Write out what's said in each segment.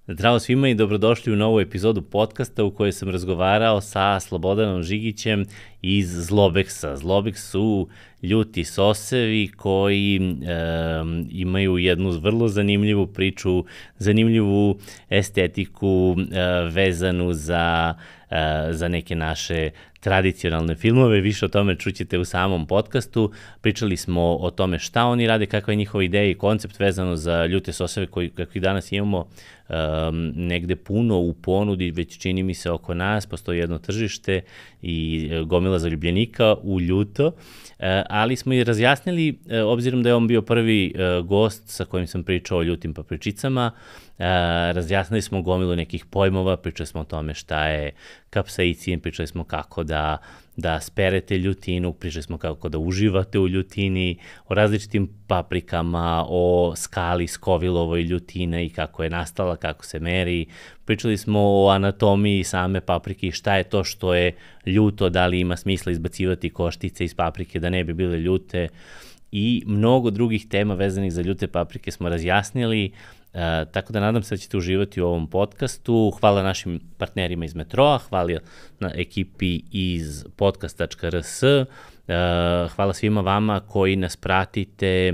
Zdravo svima i dobrodošli u novu epizodu podcasta u kojoj sam razgovarao sa Slobodanom Žigićem iz Zlobeksa. Zlobeks su ljuti sosevi koji imaju jednu vrlo zanimljivu priču, zanimljivu estetiku vezanu za neke naše tradicionalne filmove. Više o tome čućete u samom podcastu. Pričali smo o tome šta oni rade, kakva je njihova ideja i koncept vezano za ljute soseve kakvi danas imamo negde puno u ponudi, već čini mi se oko nas, postoji jedno tržište i gomila zaljubljenika u ljuto, ali smo i razjasnili, obzirom da je on bio prvi gost sa kojim sam pričao o ljutim papričicama, razjasnili smo gomilu nekih pojmova, pričali smo o tome šta je kapsaicin, pričali smo kako da sperete ljutinu, pričali smo kako da uživate u ljutini, o različitim paprikama, o skali Scovillovoj ljutine i kako je nastala, kako se meri. Pričali smo o anatomiji same paprike i šta je to što je ljuto, da li ima smisla izbacivati koštice iz paprike da ne bi bile ljute i mnogo drugih tema vezanih za ljute paprike smo razjasnili. Tako da nadam se da ćete uživati u ovom podcastu. Hvala našim partnerima iz Metroa, hvala na ekipi iz podcast.rs, hvala svima vama koji nas pratite,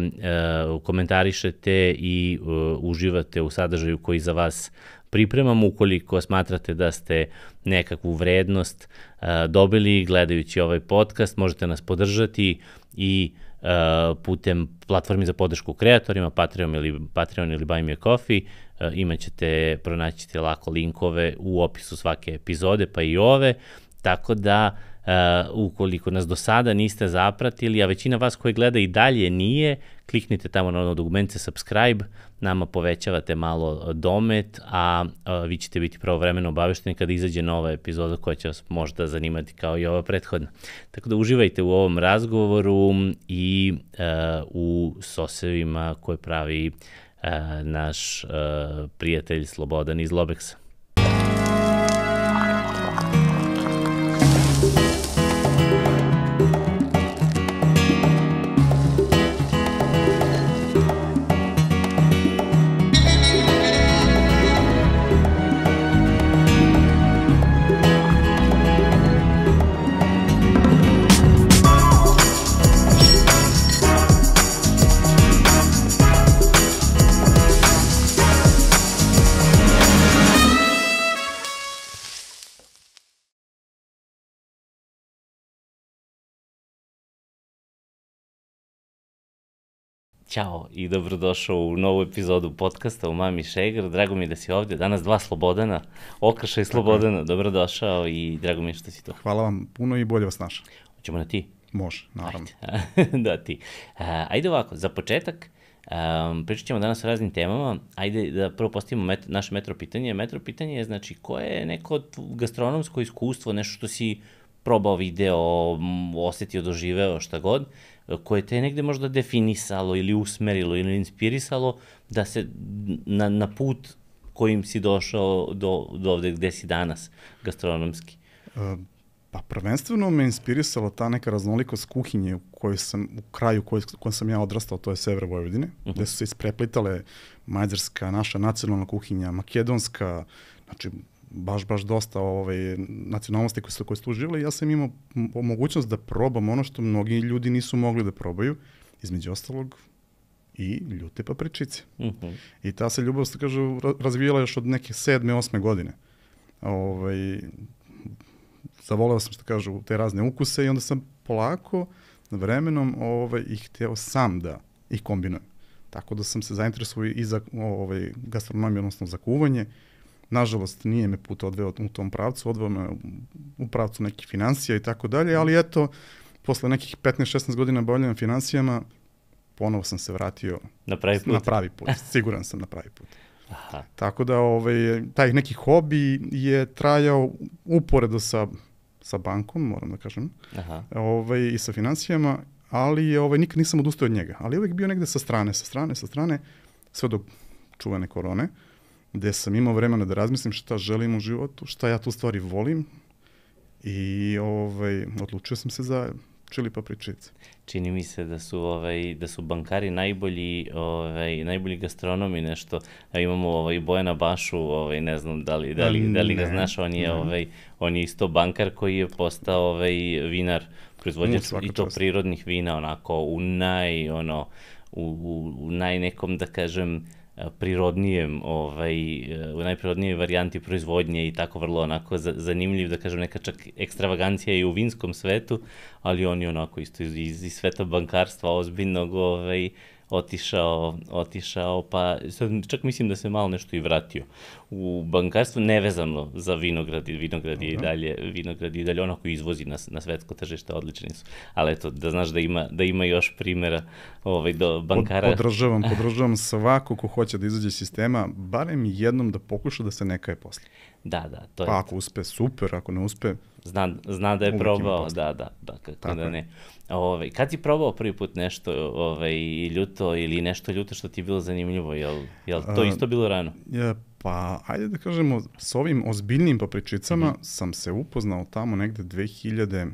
komentarišete i uživate u sadržaju koji za vas pripremamo. Ukoliko smatrate da ste nekakvu vrednost dobili gledajući ovaj podcast, možete nas podržati i putem platformi za podršku kreatorima, Patreon ili Buy Me a Coffee, pronaći ćete lako linkove u opisu svake epizode, pa i ove, tako da ukoliko nas do sada niste zapratili, a većina vas koji gleda i dalje nije, kliknite tamo na ono dugmence subscribe, nama povećavate malo domet, a vi ćete biti pravovremeno obavešteni kada izađe nova epizoda koja će vas možda zanimati kao i ova prethodna. Tako da uživajte u ovom razgovoru i u sosevima koje pravi naš prijatelj Slobodan iz Zlobeksa. Ćao i dobrodošao u novu epizodu podcasta u Mami Šegr. Drago mi je da si ovde. Danas dva Slobodana, Okršaj Slobodana. Dobrodošao i drago mi je što si to. Hvala vam puno i bolje vas našao. Hoćemo na ti? Može, naravno. Ajde. Da, ti. Ajde ovako, za početak, pričat ćemo danas o raznim temama. Ajde da prvo postavimo naše metro pitanje. Metro pitanje je, znači, koje je neko gastronomsko iskustvo, nešto što si probao, video, osetio, doživeo, šta god, koje te je negde možda definisalo ili usmerilo ili inspirisalo da se na put kojim si došao do ovde gde si danas gastronomski? Pa prvenstveno me inspirisala ta neka raznolikost kuhinje u kraju u kojem sam ja odrastao, to je sever Vojvodine, gde su se ispreplitale mađarska, naša nacionalna kuhinja, makedonska, znači baš dosta nacionalnosti koje su tu živjeli. Ja sam imao mogućnost da probam ono što mnogi ljudi nisu mogli da probaju, između ostalog i ljute papričice. I ta se ljubav, se kaže, razvijala još od neke 7. 8. godine. Zavoleo sam, što kažu, te razne ukuse i onda sam polako, vremenom, i hteo sam da ih kombinujem. Tako da sam se zainteresovao i za gastronomiju, odnosno za kuvanje. Nažalost, nije me put odveo u tom pravcu, odveo me u pravcu nekih financija i tako dalje, ali eto, posle nekih 15-16 godina bavljanja financijama, ponovo sam se vratio na pravi put. Siguran sam na pravi put. Aha. Tako da taj neki hobi je trajao uporedo sa bankom, moram da kažem, i sa financijama, ali nikad nisam odustao od njega. Ali je uvijek bio negde sa strane, sve do čuvene korone, gde sam imao vremena da razmislim šta želim u životu, šta ja tu stvari volim i odlučio sam se za čili papričice. Čini mi se da su bankari najbolji gastronomi nešto. Imamo Bojana Bašu, ne znam da li ga znaš, on je isto bankar koji je postao vinar, proizvođač i to prirodnih vina, onako u najnekom, da kažem, u najprirodnijoj varijanti proizvodnje i tako vrlo onako zanimljiv, da kažem, neka čak ekstravagancija i u vinskom svetu, ali on je onako isto iz sveta bankarstva ozbiljnog otišao, pa čak mislim da se malo nešto i vratio u bankarstvo, nevezano za vinograd je i dalje onako izvozi na svetsko tržište, odlični su, ali eto, da znaš da ima još primjera do bankara. Podržavam svako ko hoće da izađe iz sistema, barem jednom da pokuša da se ne kaje posle. Da, to je. Pa ako uspe, super, ako ne uspe... Zna da je probao, kako da ne. Kad si probao prvi put nešto ljuto ili nešto ljuto što ti je bilo zanimljivo, je li to isto bilo rano? Pa, ajde da kažemo, s ovim ozbiljnim papričicama sam se upoznao tamo negde 2003.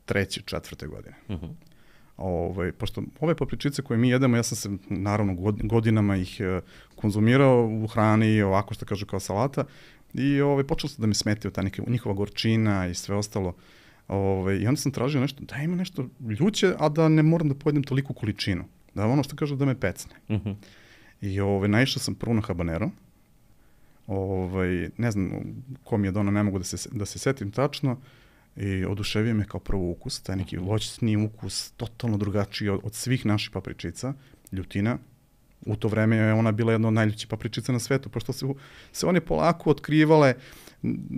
2004. godine. Pošto ove papričice koje mi jedemo, ja sam se naravno godinama ih konzumirao u hrani, ovako što kažu kao salata, i počelo se da mi smetio ta njihova gorčina i sve ostalo. I onda sam tražio nešto, da ima nešto ljuće, a da ne moram da pojedem toliku količinu. Da ono što kažu da me pecne. I naišao sam prvo na habanero. Ne znam ko mi je dono, ne mogu da se setim tačno. I oduševio me kao prvo ukus, taj neki voćni ukus, totalno drugačiji od svih naših papričica, ljutina. U to vreme je ona bila jedna od najljućih papričica na svetu, pošto se one polako otkrivale,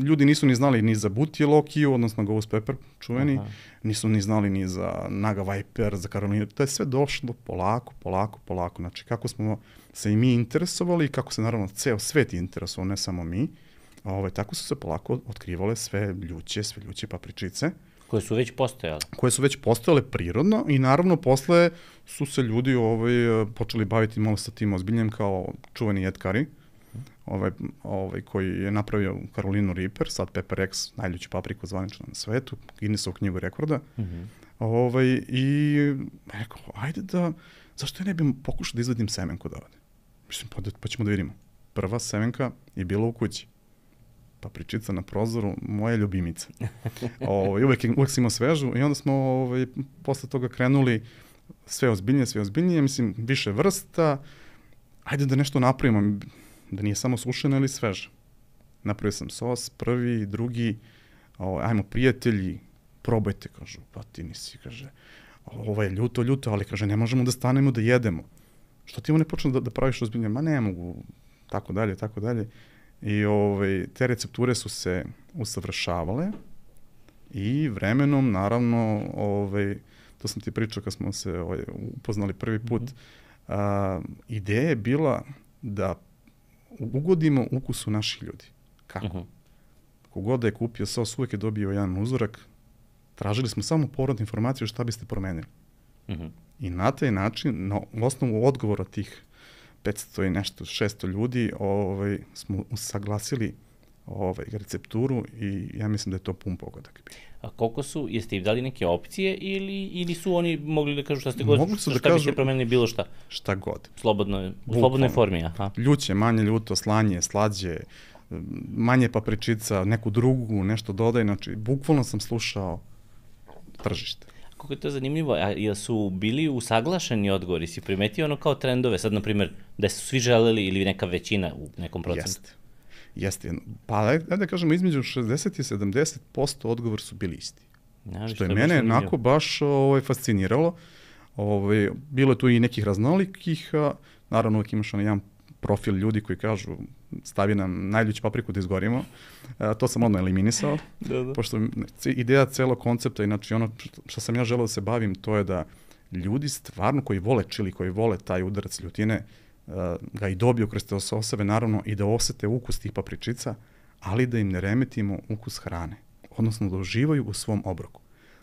ljudi nisu ni znali ni za Buti Lokiju, odnosno Ghost Pepper, čuveni, nisu ni znali ni za Naga Viper, za Carolina, to je sve došlo polako. Znači, kako smo se i mi interesovali i kako se naravno ceo svet interesovao, ne samo mi, tako su se polako otkrivale sve ljuće papričice. Koje su već postojale. Koje su već postojale prirodno i naravno posle su se ljudi počeli baviti malo sa tim ozbiljnjem kao čuveni Ed Curry, koji je napravio Carolina Reaper, sad Pepper X, najljuću papriku zvanično na svetu, Guinnessovu knjigu rekorda. I rekao, ajde zašto ja ne bih pokušao da izvadim semenku odavde? Mislim, pa ćemo da vidimo. Prva semenka je bila u kući. Papričica na prozoru, moja ljubimica. Uvek sam imao svežu i onda smo posle toga krenuli sve ozbiljnije, mislim, više vrsta, ajde da nešto napravimo, da nije samo sušena ili sveža. Napravio sam sos, prvi, drugi, ajmo prijatelji, probajte, kažu, pa ti nisi, kaže, ovo je ljuto, ali kaže, ne možemo da stanemo da jedemo. Što ti ne počne da praviš ozbiljnije? Ma ne mogu, tako dalje. I te recepture su se usavršavale i vremenom, naravno, to sam ti pričao kad smo se upoznali prvi put, ideja je bila da ugodimo ukusu naših ljudi. Kako? Kogod da je kupio sos, uvek je dobio jedan uzorak, tražili smo samo povratnu informaciju šta biste promenili. I na taj način, na osnovu odgovora tih 500 i nešto, 600 ljudi, smo usaglasili recepturu i ja mislim da je to pun pogodak. A koliko jeste im dali neke opcije ili su oni mogli da kažu šta biste promenili bilo šta? Šta god. U slobodnoj formi, aha. Ljuće, manje ljuto, slanje, slađe, manje papričica, neku drugu, nešto dodaj, znači, bukvalno sam slušao tržište. Kako je to zanimljivo, a su bili usaglašeni odgovori, si primetio ono kao trendove, sad na primjer da su svi želeli ili neka većina u nekom procentu? Jeste. Pa da kažemo između 60 i 70% odgovor su bili isti. Što je mene onako baš fasciniralo. Bilo je tu i nekih raznolikih, naravno uvijek imaš jedan profil ljudi koji kažu stavi nam najljuću papriku da izgorimo. To sam odmah eliminisao, pošto ideja celog koncepta, inače ono što sam ja želeo da se bavim, to je da ljudi stvarno koji vole čili, koji vole taj udarac ljutine, ga i dobiju kroz te soseve, naravno, i da osete ukus tih papričica, ali da im ne remetimo ukus hrane, odnosno da uživaju u svom obroku.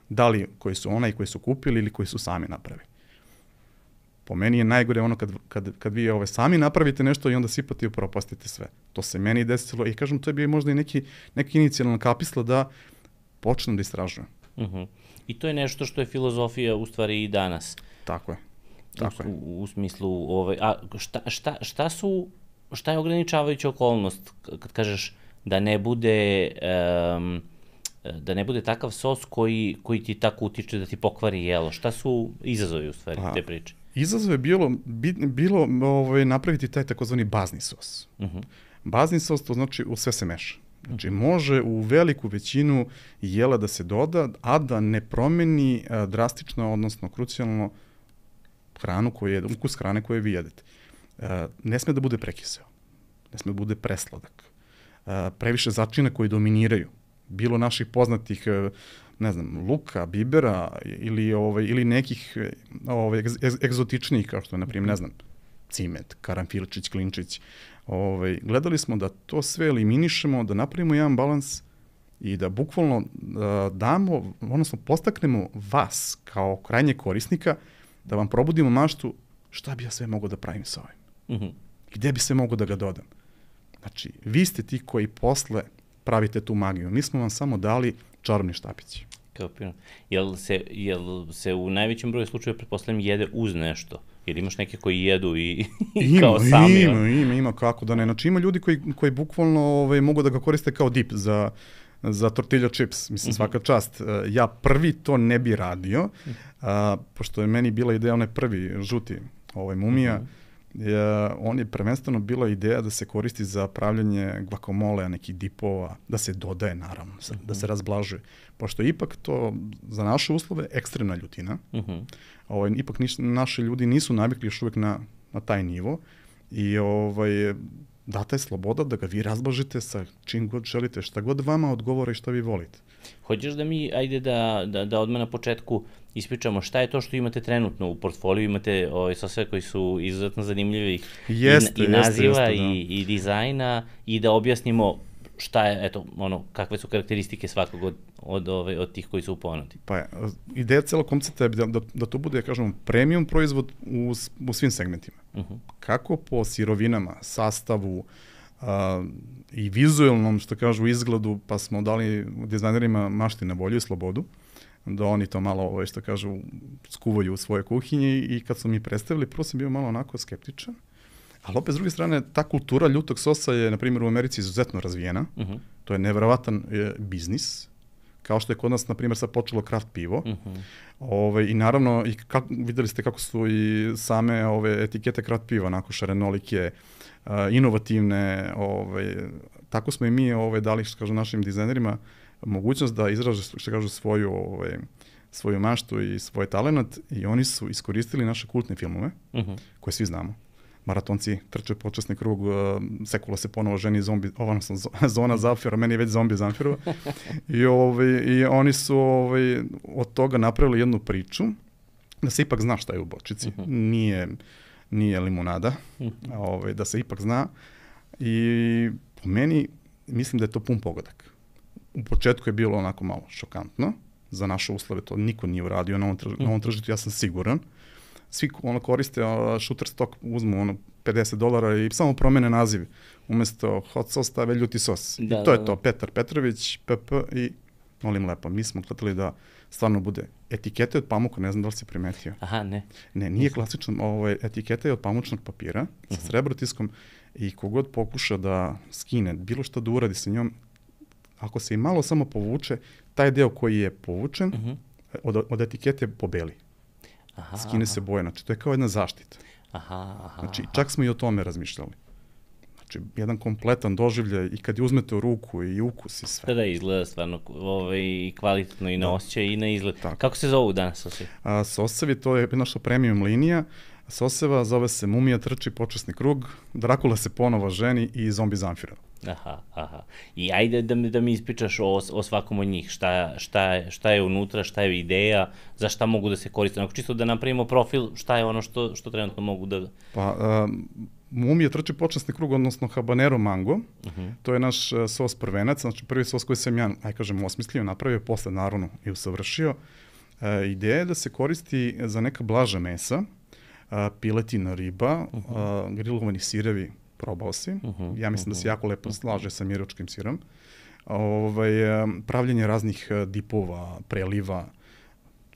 Da li koji su koji su kupili ili koji su sami napravili. Po meni je najgore ono kad vi sami napravite nešto i onda sipate i propastite sve. To se meni desilo i kažem, to je bio možda i neki inicijalna kapisla da počnem da istražujem. I to je nešto što je filozofija u stvari i danas. Tako je. U smislu, šta je ograničavajuća okolnost kad kažeš da ne bude takav sos koji ti tako utiče da ti pokvari jelo? Šta su izazovi u stvari te priče? Izazov je bilo napraviti taj takozvani bazni sos. Bazni sos, to znači u sve se meša. Znači, može u veliku većinu jela da se doda, a da ne promeni drastično, odnosno krucijalno ukus hrane koje vi jedete. Ne sme da bude prekiseo, ne sme da bude presladak, previše začina koji dominiraju, bilo naših poznatih, ne znam, luka, bibera ili nekih egzotičnijih, kao što je, na primjer, ne znam, cimet, karanfilčić, klinčić. Gledali smo da to sve eliminišemo, da napravimo jedan balans i da bukvalno damo, odnosno postaknemo vas kao krajnje korisnika da vam probudimo maštu šta bi ja sve mogao da pravim sa ovim. Gde bi sve mogao da ga dodam. Znači, vi ste ti koji posle pravite tu magiju. Mi smo vam samo dali čarobni štapić. Kapiram. Jel se u najvećem broju slučajeva, pretpostavljam, jede uz nešto? Jer imaš neke koji jedu i kao sami? Ima kako da ne. Znači, ima ljudi koji bukvalno mogu da ga koriste kao dip za tortilla chips. Mislim, svaka čast. Ja prvi to ne bi radio, pošto je meni bila ideja onaj prvi žuti mumija. On je prvenstveno bila ideja da se koristi za pravljanje guacamole, nekih dipova, da se dodaje, naravno, da se razblažuje. Pošto ipak to za naše uslove ekstremna ljutina. Ipak naši ljudi nisu navikli još uvek na taj nivo i data je sloboda da ga vi razblažite sa čim god želite, šta god vama odgovore i šta vi volite. Hoćeš da mi, ajde da odmah na početku ispričamo šta je to što imate trenutno u portfoliju, imate soseve koji su izuzetno zanimljivi i naziva i dizajna i da objasnimo šta je, eto, kakve su karakteristike svakog od tih koji su u ponudi. Pa ideja celog koncepta je da to bude, kažemo, premium proizvod u svim segmentima. Kako po sirovinama, sastavu i vizuelnom, što kažu, izgledu, pa smo dali dizajnerima mašti na volju i slobodu, da oni to malo, što kažu, skuvaju u svoje kuhinje i kad su mi predstavili, prvo sam bio malo onako skeptičan, ali opet s druge strane, ta kultura ljutog sosa je, na primjer, u Americi izuzetno razvijena, to je neverovatan biznis, kao što je kod nas, na primjer, sad počelo kraft pivo, i naravno, videli ste kako su i same etikete kraft piva, onako šarenolike, inovativne, tako smo i mi dali, što kažu, našim dizajnerima mogućnost da izraže, što kažu, svoju maštu i svoj talent i oni su iskoristili naše kultne filmove, koje svi znamo. Maratonci trče počasni krug, Sekula se ponovo ženi zombi, Zona Zamfira, meni je već zombi Zamfirova. I oni su od toga napravili jednu priču, da se ipak zna šta je u bočici. Nije limunada, da se ipak zna. I po meni, mislim da je to pun pogodak. U početku je bilo onako malo šokantno, za naše uslove to niko nije uradio na ovom tržištu, ja sam siguran. Svi koriste Shutterstock, uzmu $50 i samo promene naziv. Umesto hot sauce stave ljuti sos. I to je to, Petar Petrović, PP i molim lepo. Mi smo gledali da stvarno bude etikete od pamuka, ne znam da li si primetio. Aha, ne. Ne, nije klasično, etiketa je od pamučnog papira sa srebrotiskom i kogod pokuša da skine, bilo što da uradi sa njom, ako se i malo samo povuče, taj deo koji je povučen od etikete pobeli. Skine se boje, znači to je kao jedna zaštita. Znači, čak smo i o tome razmišljali. Znači, jedan kompletan doživljaj i kad je uzmete u ruku i ukus i sve. Da, izgleda stvarno i kvalitetno i na osjećaj i na izgled. Kako se zovu danas sosevi? Sosevi, to je naša premium linija. Soseva zove se Mumija trči počasni krug, Drakula se ponovo ženi i zombi Zamfira. I ajde da mi ispričaš o svakom od njih, šta je unutra, šta je ideja, za šta mogu da se koriste, onako čisto da napravimo profil, šta je ono što trenutno mogu da... Pa, Mumija trči počasni krug, odnosno habanero mango, to je naš sos prvenac, znači prvi sos koji sam ja, osmislio, napravio, posle naravno i usavršio. Ideja je da se koristi za neka blaža mesa, piletina, riba, grilovani sirevi, probao si. Ja mislim da se jako lepo slaže sa miročkim sirom. Pravljenje raznih dipova, preliva,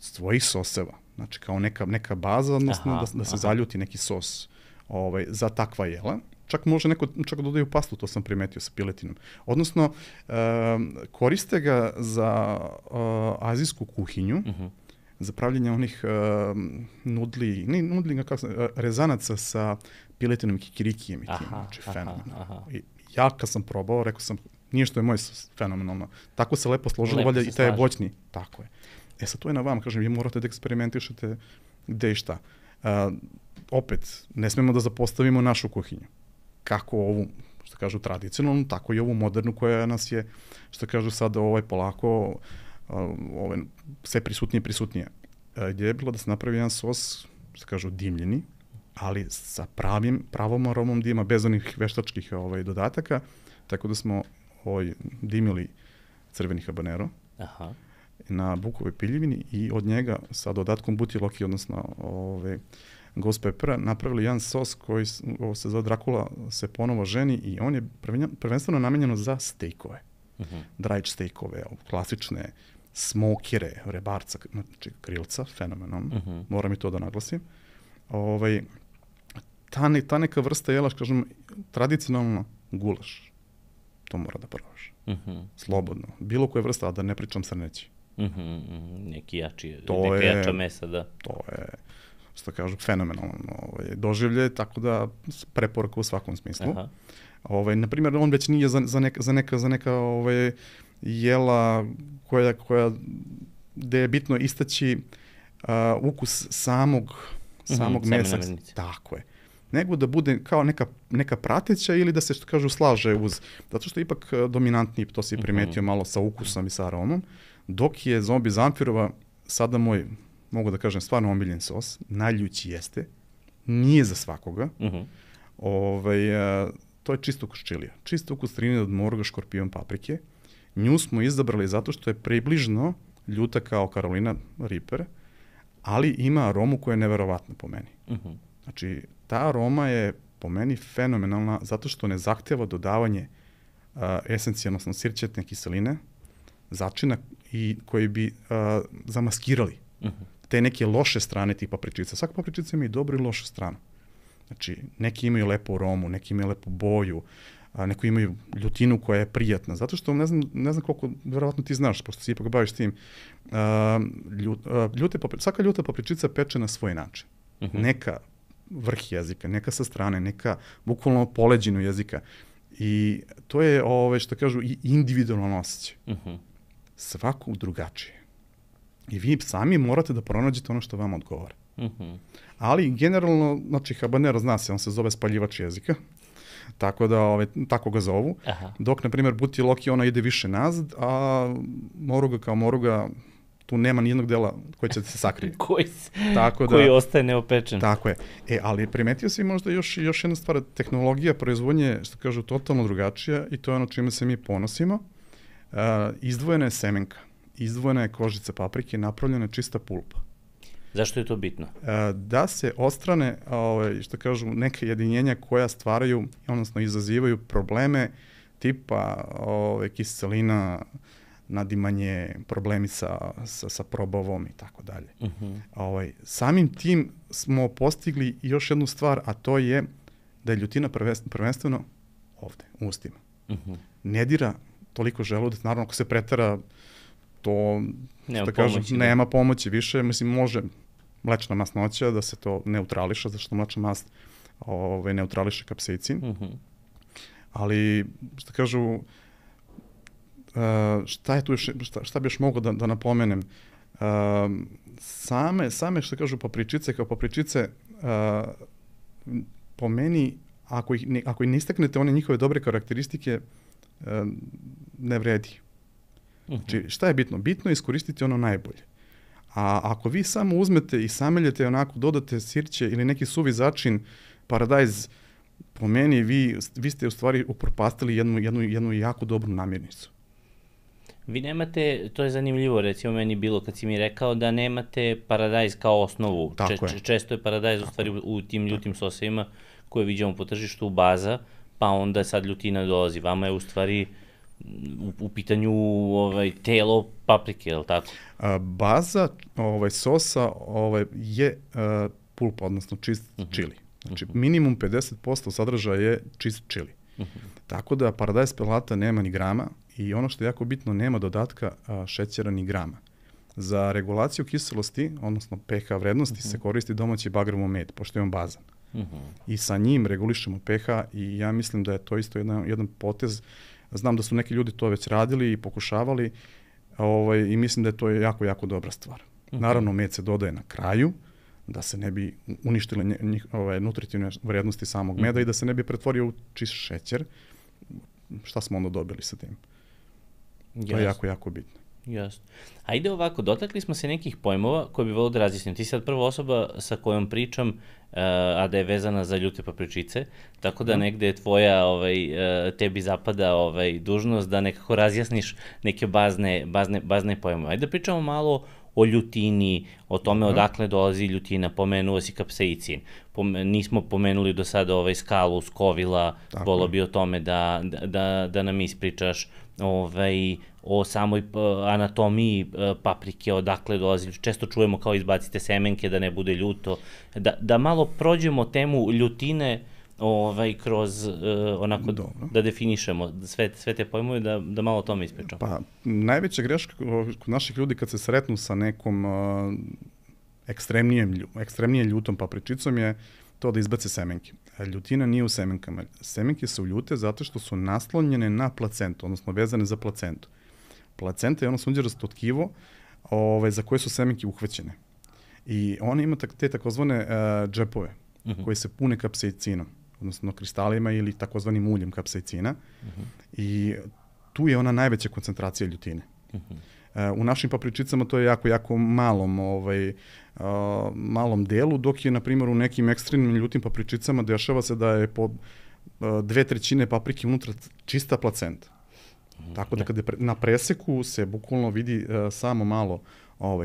svojih soseva, znači kao neka baza, odnosno da se zaljuti neki sos za takva jela. Čak može neko dodaju pastu, to sam primetio sa piletinom. Odnosno, koriste ga za azijsku kuhinju, za pravljenje onih rezanaca sa piletinom i kikirikijem i tim. Znači, fenomenalno. Ja kad sam probao, rekao sam, nije što je moj fenomenalno. Tako se lepo složilo, valjda i taj je voćni. Tako je. Sad to je na vama, kažem, vi morate da eksperimentišete gde i šta. Opet, ne smemo da zapostavimo našu kuhinju. Kako ovu, što kažu, tradicionalnu, tako i ovu modernu koja nas je, što kažu sad, polako sve prisutnije. Gdje je bilo da se napravi jedan sos, što kažu, dimljeni, ali sa pravom aromom dima, bez onih veštačkih dodataka, tako da smo dimili crveni habanero na bukovoj piljevini i od njega sa dodatkom buti loki, odnosno ghost peppera, napravili jedan sos koji se zove Dracula se ponovo ženi i on je prvenstveno namenjeno za stejkove. Dried stejkove, klasične smokere, rebarca, znači krilca, fenomenalno. Moram i to da naglasim. Ta neka vrsta jela, kažem, tradicionalno gulaš. To mora da probaš. Slobodno. Bilo koja vrsta, a da ne pričam srneći. Neki jača mesa, da. To je, što kažu, fenomenalno doživlje, tako da preporuka u svakom smislu. Naprimjer, on već nije za neka jela gde je bitno istaći ukus samog mesa. Tako je. Nego da bude kao neka prateća ili da se, što kažu, slaže uz. Zato što je ipak dominantniji, to si primetio malo sa ukusom i sa aromom, dok je zombi zamfirova sada moj, mogu da kažem, stvarno omiljen sos, najljući jeste, nije za svakoga. To je čisto ukus čilija. Čisto ukus trine od moruga, škorpion, paprike. Nju smo izabrali zato što je približno ljuta kao Carolina Reaper, ali ima aromu koja je neverovatna po meni. Znači, ta aroma je po meni fenomenalna zato što ne zahteva dodavanje esencijalno sirćetne kiseline, začina i koji bi zamaskirali te neke loše strane tih papričica. Svaka papričica ima i dobru i lošu stranu. Znači, neki imaju lepu aromu, neki imaju lepu boju, neki imaju ljutinu koja je prijatna. Zato što, ne znam koliko, verovatno ti znaš, pošto se ipak baviš tim, svaka ljuta papričica peče na svoj način. Neka vrh jezika, neka sa strane, neka bukvalno poleđinu jezika. I to je, što kažu, i individualno osjećaj. Svako drugačije. I vi sami morate da pronađete ono što vam odgovara. Ali generalno, znači, habanero zna se, on se zove spaljivač jezika, tako da, tako ga zovu. Dok, na primjer, buti loki, ona ide više nazad, a moruga kao moruga, tu nema nijednog dela koji će da se sakrije. Koji ostaje neopečen. Tako je. Ali primetio si možda još jedna stvar, tehnologija proizvodnje, što kažu, totalno drugačija i to je ono čime se mi ponosimo. Izdvojena je semenka, izdvojena je kožica paprike, napravljena je čista pulpa. Zašto je to bitno? Da se odstrane, što kažu, neke jedinjenja koja stvaraju, odnosno izazivaju probleme tipa kiselina, nadimanje, problemi sa probavom i tako dalje. Samim tim smo postigli još jednu stvar, a to je da je ljutina prvenstveno ovde, u ustima. Ne dira toliko želudac, naravno ako se pretera, to, što kažem, nema pomoći više, mislim, može mlečna masnoća da se to neutrališa, zašto mlečna mast neutrališe kapsaicin. Ali, što kažu, šta je tu još, šta bi još mogao da napomenem? Same, što kažu, papričice, kao papričice, po meni, ako i ne istaknete one njihove dobre karakteristike, ne vredi. Znači, šta je bitno? Bitno je iskoristiti ono najbolje. A ako vi samo uzmete i sameljete onako, dodate sirće ili neki suvi začin, paradajz, po meni vi ste u stvari upropastili jednu jako dobru namirnicu. Vi nemate, to je zanimljivo, recimo meni bilo kad si mi rekao da nemate paradajz kao osnovu. Često je paradajz u stvari u tim ljutim sosevima koje viđamo po tržištu baza, pa onda sad ljutina dolazi. Vama je u stvari u pitanju telo paprike, je li tako? Baza sosa je pulpa, odnosno čist čili. Znači, minimum 50% sadržaja je čist čili. Tako da paradajz pelata nema ni grama i ono što je jako bitno, nema dodatka šećera ni grama. Za regulaciju kiselosti, odnosno pH vrednosti, se koristi domaći bagremov med, pošto je on bazan. I sa njim regulišemo pH i ja mislim da je to isto jedan potez. Znam da su neki ljudi to već radili i pokušavali i mislim da je to jako, jako dobra stvar. Naravno, med se dodaje na kraju, da se ne bi uništile nutritivne vrednosti samog meda i da se ne bi pretvorio u čist šećer. Šta smo onda dobili sa tim? To je jako, jako bitno. Jasno. Ajde ovako, dotakli smo se nekih pojmova koje bi volio da razjasnim. Ti si sad prva osoba sa kojom pričam, a da je vezana za ljute papričice, tako da negde je tvoja, tebi zapada dužnost da nekako razjasniš neke bazne pojmove. Ajde da pričamo malo o ljutini, o tome odakle dolazi ljutina, pomenuo si kapsaicin. Nismo pomenuli do sada skalu Scovilla, volio bi o tome da nam ispričaš o samoj anatomiji paprike, odakle dolazi. Često čujemo kao izbacite semenke da ne bude ljuto. Da malo prođemo temu ljutine kroz onako da definišemo sve te pojmove, da malo o tome ispričamo. Pa, najveća greška kod naših ljudi kad se sretnu sa nekom ekstremnije ljutom papričicom je to da izbace semenke. Ljutina nije u semenkama. Semenke su ljute zato što su naslonjene na placentu, odnosno vezane za placentu. Placenta je ono sunđerasto tkivo za koje su semenke uhvaćene. I ona ima te takozvane džepove koji se pune kapsaicinom, odnosno kristalima ili takozvanim uljem kapsaicina. I tu je ona najveća koncentracija ljutine. U našim papričicama to je jako, jako malom delu, dok je, na primjer, u nekim ekstremnim ljutim papričicama dešava se da je po 2/3 paprike unutra čista placenta. Tako da kada je na preseku se bukvalno vidi samo malo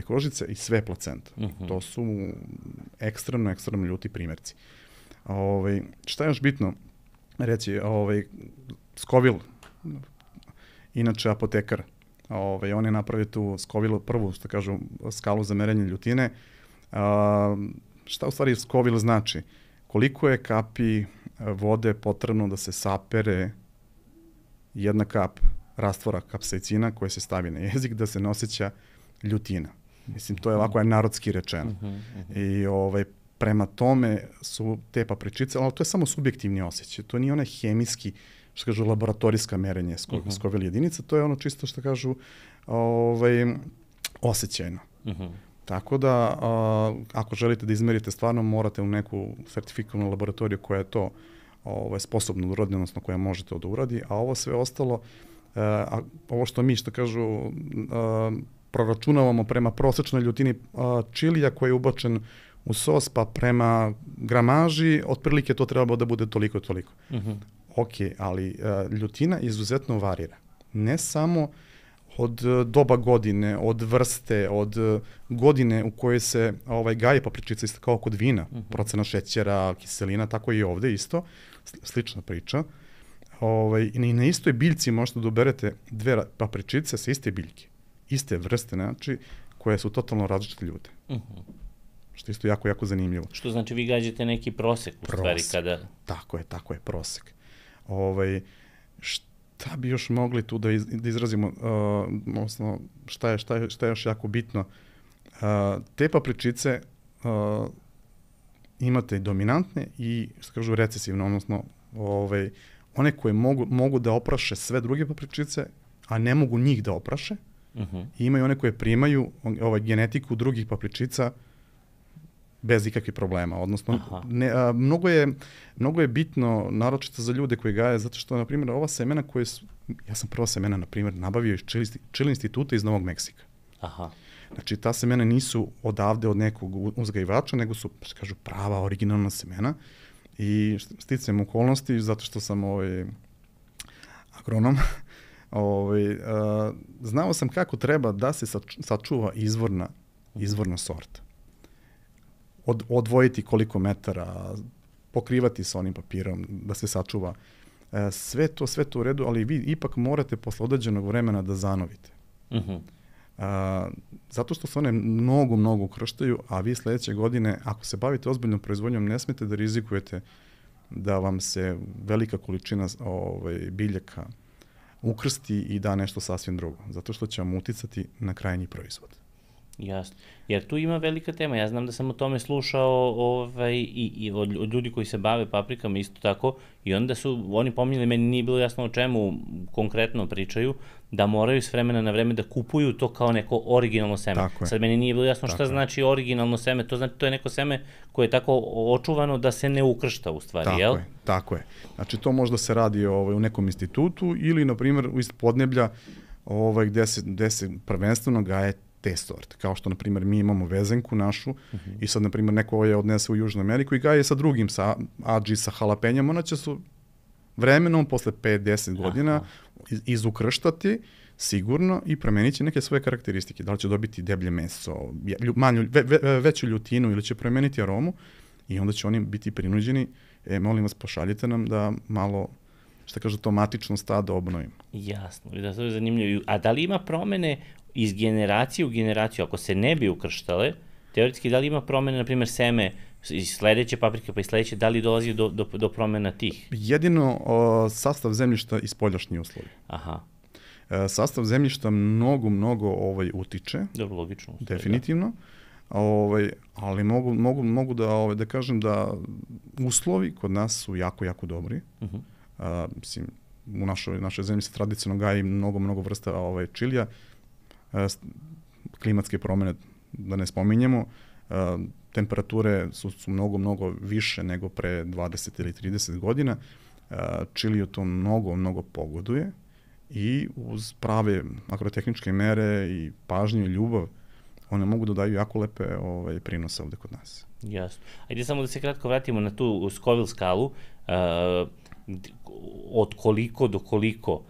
kožice i sve placenta. To su ekstremno ljuti primjerci. Šta je još bitno reći? Scoville, inače apotekar, on je napravio tu Scoville prvu, što kažu, skalu za merenje ljutine. Šta u stvari Scoville znači? Koliko je kapi vode potrebno da se sapere jedna kap rastvora kapsaicina koja se stavi na jezik da se ne osjeća ljutina. Mislim, to je ovako narodski rečeno. I prema tome su te papričice, ali to je samo subjektivni osjećaj. To nije onaj hemijski, što kažu, laboratorijska merenje Scoville jedinica, to je ono čisto, što kažu, osjećajno. Tako da, ako želite da izmerite stvarno, morate u neku sertifikovanu laboratoriju koja je to sposobna da uradi, odnosno koja možete da uradi, a ovo sve ostalo, ovo što mi, što kažu, proračunavamo prema prosečnoj ljutini čilija koji je ubačen u sos, pa prema gramaži, otprilike to treba da bude toliko i toliko. Ok, ali ljutina izuzetno varira. Ne samo od doba godine, od vrste, od godine u kojoj se gaji papričica, isto kao kod vina, procena šećera, kiselina, tako i ovde isto, slična priča. I na istoj biljci možete da uberete dve papričice sa iste biljke, iste vrste, znači, koje su totalno različite ljute. Što je isto jako, jako zanimljivo. Što znači vi gađate neki prosek u stvari kada... Tako je, prosek. Šta bi još mogli tu da izrazimo, odnosno šta je još jako bitno? Te papričice imate dominantne i, što kažu, recesivne, odnosno one koje mogu da opraše sve druge papričice, a ne mogu njih da opraše, i imaju one koje primaju genetiku drugih papričica bez ikakvih problema. Odnosno, mnogo je bitno, naročito za ljude koji gaje, zato što, na primjer, ova semena koje su, ja sam prva semena, na primjer, nabavio iz Čili instituta iz Novog Meksika. Znači, ta semena nisu odavde od nekog uzgajivača, nego su, što kažu, prava, originalna semena. I sticajem okolnosti, zato što sam agronom, znao sam kako treba da se sačuva izvorna sorta. Odvojiti koliko metara, pokrivati sa onim papirom, da se sačuva sve to u redu, ali vi ipak morate posle određenog vremena da zanovite. Zato što se one mnogo ukrštaju, a vi sledeće godine, ako se bavite ozbiljnom proizvodnjom, ne smete da rizikujete da vam se velika količina biljaka ukrsti i da nešto sasvim drugo, zato što će vam uticati na krajnji proizvod. Jasno. Jer tu ima velika tema. Ja znam da sam o tome slušao i od ljudi koji se bave paprikama isto tako i onda su oni pominjali, meni nije bilo jasno o čemu konkretno pričaju, da moraju s vremena na vreme da kupuju to kao neko originalno seme. Sad meni nije bilo jasno šta znači originalno seme, to znači to je neko seme koje je tako očuvano da se ne ukršta u stvari, jel? Tako je. Znači to možda se radi u nekom institutu ili, na primjer, iz podneblja gde se prvenstveno gaje te sorte. Kao što, na primjer, mi imamo vezenku našu i sad, na primjer, neko je odnese u Južnu Ameriku i gaje sa drugim, sa adži, sa halapenjama, ona će su vremenom, posle 5-10 godina, izukrštati sigurno i promenit će neke svoje karakteristike. Da li će dobiti deblje meso, veću ljutinu ili će promeniti aromu i onda će oni biti prinuđeni, molim vas, pošaljite nam da malo, šta kažu, to matično stado obnovimo. Jasno, i da to je zanimljivo. A da li ima promene iz generacije u generaciju, ako se ne bi ukrštale, teoretski, da li ima promene, na primjer, seme iz sledeće paprike pa i sledeće, da li dolazi do promena tih? Jedino sastav zemljišta i spoljašnji uslovi. Sastav zemljišta mnogo utiče. Dobro, logično. Definitivno. Ali mogu da kažem da uslovi kod nas su jako dobri. Mislim, u našoj zemlji se tradicionalno gaji mnogo vrsta čilija. Klimatske promene, da ne spominjemo, temperature su mnogo više nego pre 20 ili 30 godina. Čiliju to mnogo pogoduje i uz prave agrotehničke mere i pažnju i ljubav one mogu da daju jako lepe prinose ovde kod nas. Jasno. Ajde samo da se kratko vratimo na tu Scoville skalu. Od koliko do koliko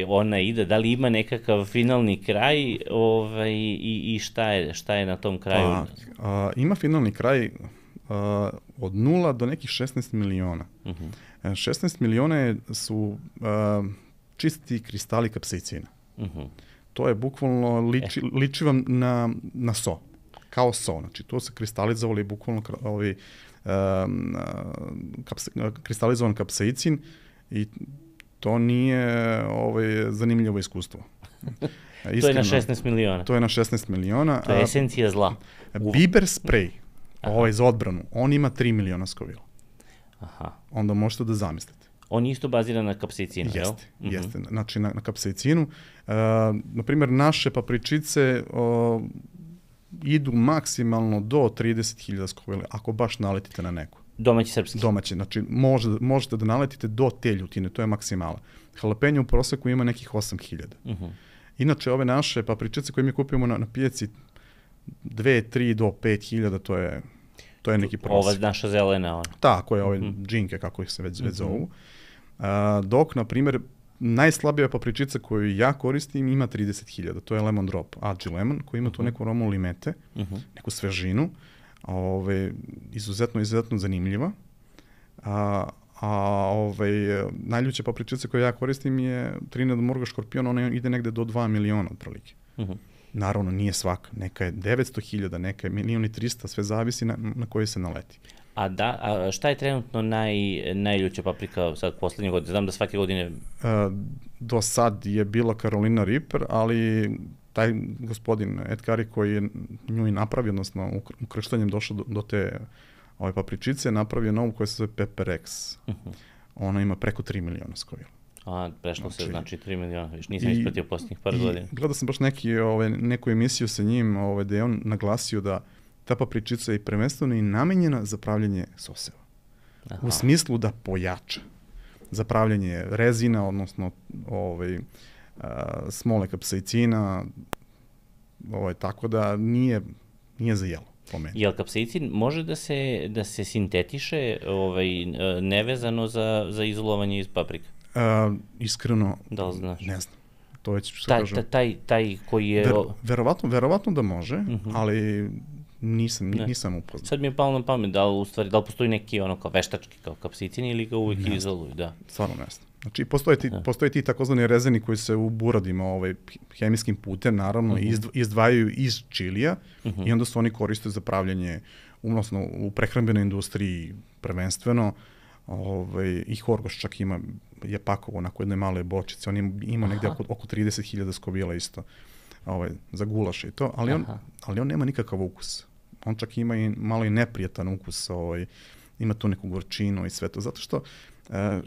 ona ide, da li ima nekakav finalni kraj i šta je na tom kraju? Ima finalni kraj od 0 do nekih 16 miliona. 16 miliona su čisti kristali kapsaicina. To je bukvalno, liči vam na so, kao so. Znači, to se kristalizovali bukvalno kristalizovan kapsaicin i to nije zanimljivo iskustvo. To je na 16 miliona. To je na 16 miliona. To je esencija zla. Biber sprej, za odbranu, on ima 3 miliona Scoville. Onda možete da zamislite. On je isto baziran na kapsaicinu, jel? Jeste. Znači, na kapsaicinu. Naprimjer, naše papričice idu maksimalno do 30.000 Scoville, ako baš naletite na neku. Domaći srpski? Domaći, znači možete da naletite do te ljutine, to je maksimala. Jalapenjo u proseku ima nekih 8.000. Inače, ove naše papričice koje mi kupimo na pijaci 2, 3 do 5.000, to je neki prosek. Ova naša zelena, ona. Tako je, ove džinke, kako ih se već zovu. Dok, na primjer, najslabija papričica koju ja koristim ima 30.000, to je Lemon Drop, Adži Lemon, koji ima tu neku aromu limete, neku svežinu, izuzetno zanimljiva. Najljuća papričica koju ja koristim je Trinidad Morga Škorpion, ona ide negde do 2 miliona otprilike. Naravno, nije svaka, neka je 900.000, neka je 1.300.000, sve zavisi na koji se naleti. A šta je trenutno najljuća paprika sad poslednje godine? Znam da svake godine... Do sad je bila Carolina Reaper, ali taj gospodin Ed Carey koji je nju i napravio, odnosno ukrštanjem došao do te papričice, napravio novu koja se zove Pepper X. Ona ima preko 3 miliona Scoville. Prešlo se, znači 3 miliona, viš nisam ispratio posljednjih par godina. Gledao sam baš neku emisiju sa njim gde je on naglasio da ta papričica je prvenstveno i namenjena za pravljanje soseva. U smislu da pojača. Za pravljanje rezina, odnosno smole kapsaicina, tako da nije za jelo. Jel kapsaicin može da se sintetiše nevezano za izolovanje iz paprika? Iskreno, ne znam. To već što kažem. Taj koji je... Verovatno da može, ali nisam upoznao. Sad mi je palo na pamet, da li postoji neki ono kao veštački, kao kapsicin ili ga uvijek izoluju, da. Stvarno ne znam. Znači, postoje ti takozvani rezeni koji se u buradima hemijskim putem, naravno, izdvajaju iz čilija i onda se oni koriste za pravljanje, odnosno u prehrambenoj industriji prvenstveno, i Horgoš čak je pakovo onako jedne male bočice, on ima negde oko 30.000 skobila isto za gulaš i to, ali on nema nikakav ukus. On čak ima i malo i neprijatan ukus, ima tu neku gorčinu i sve to, zato što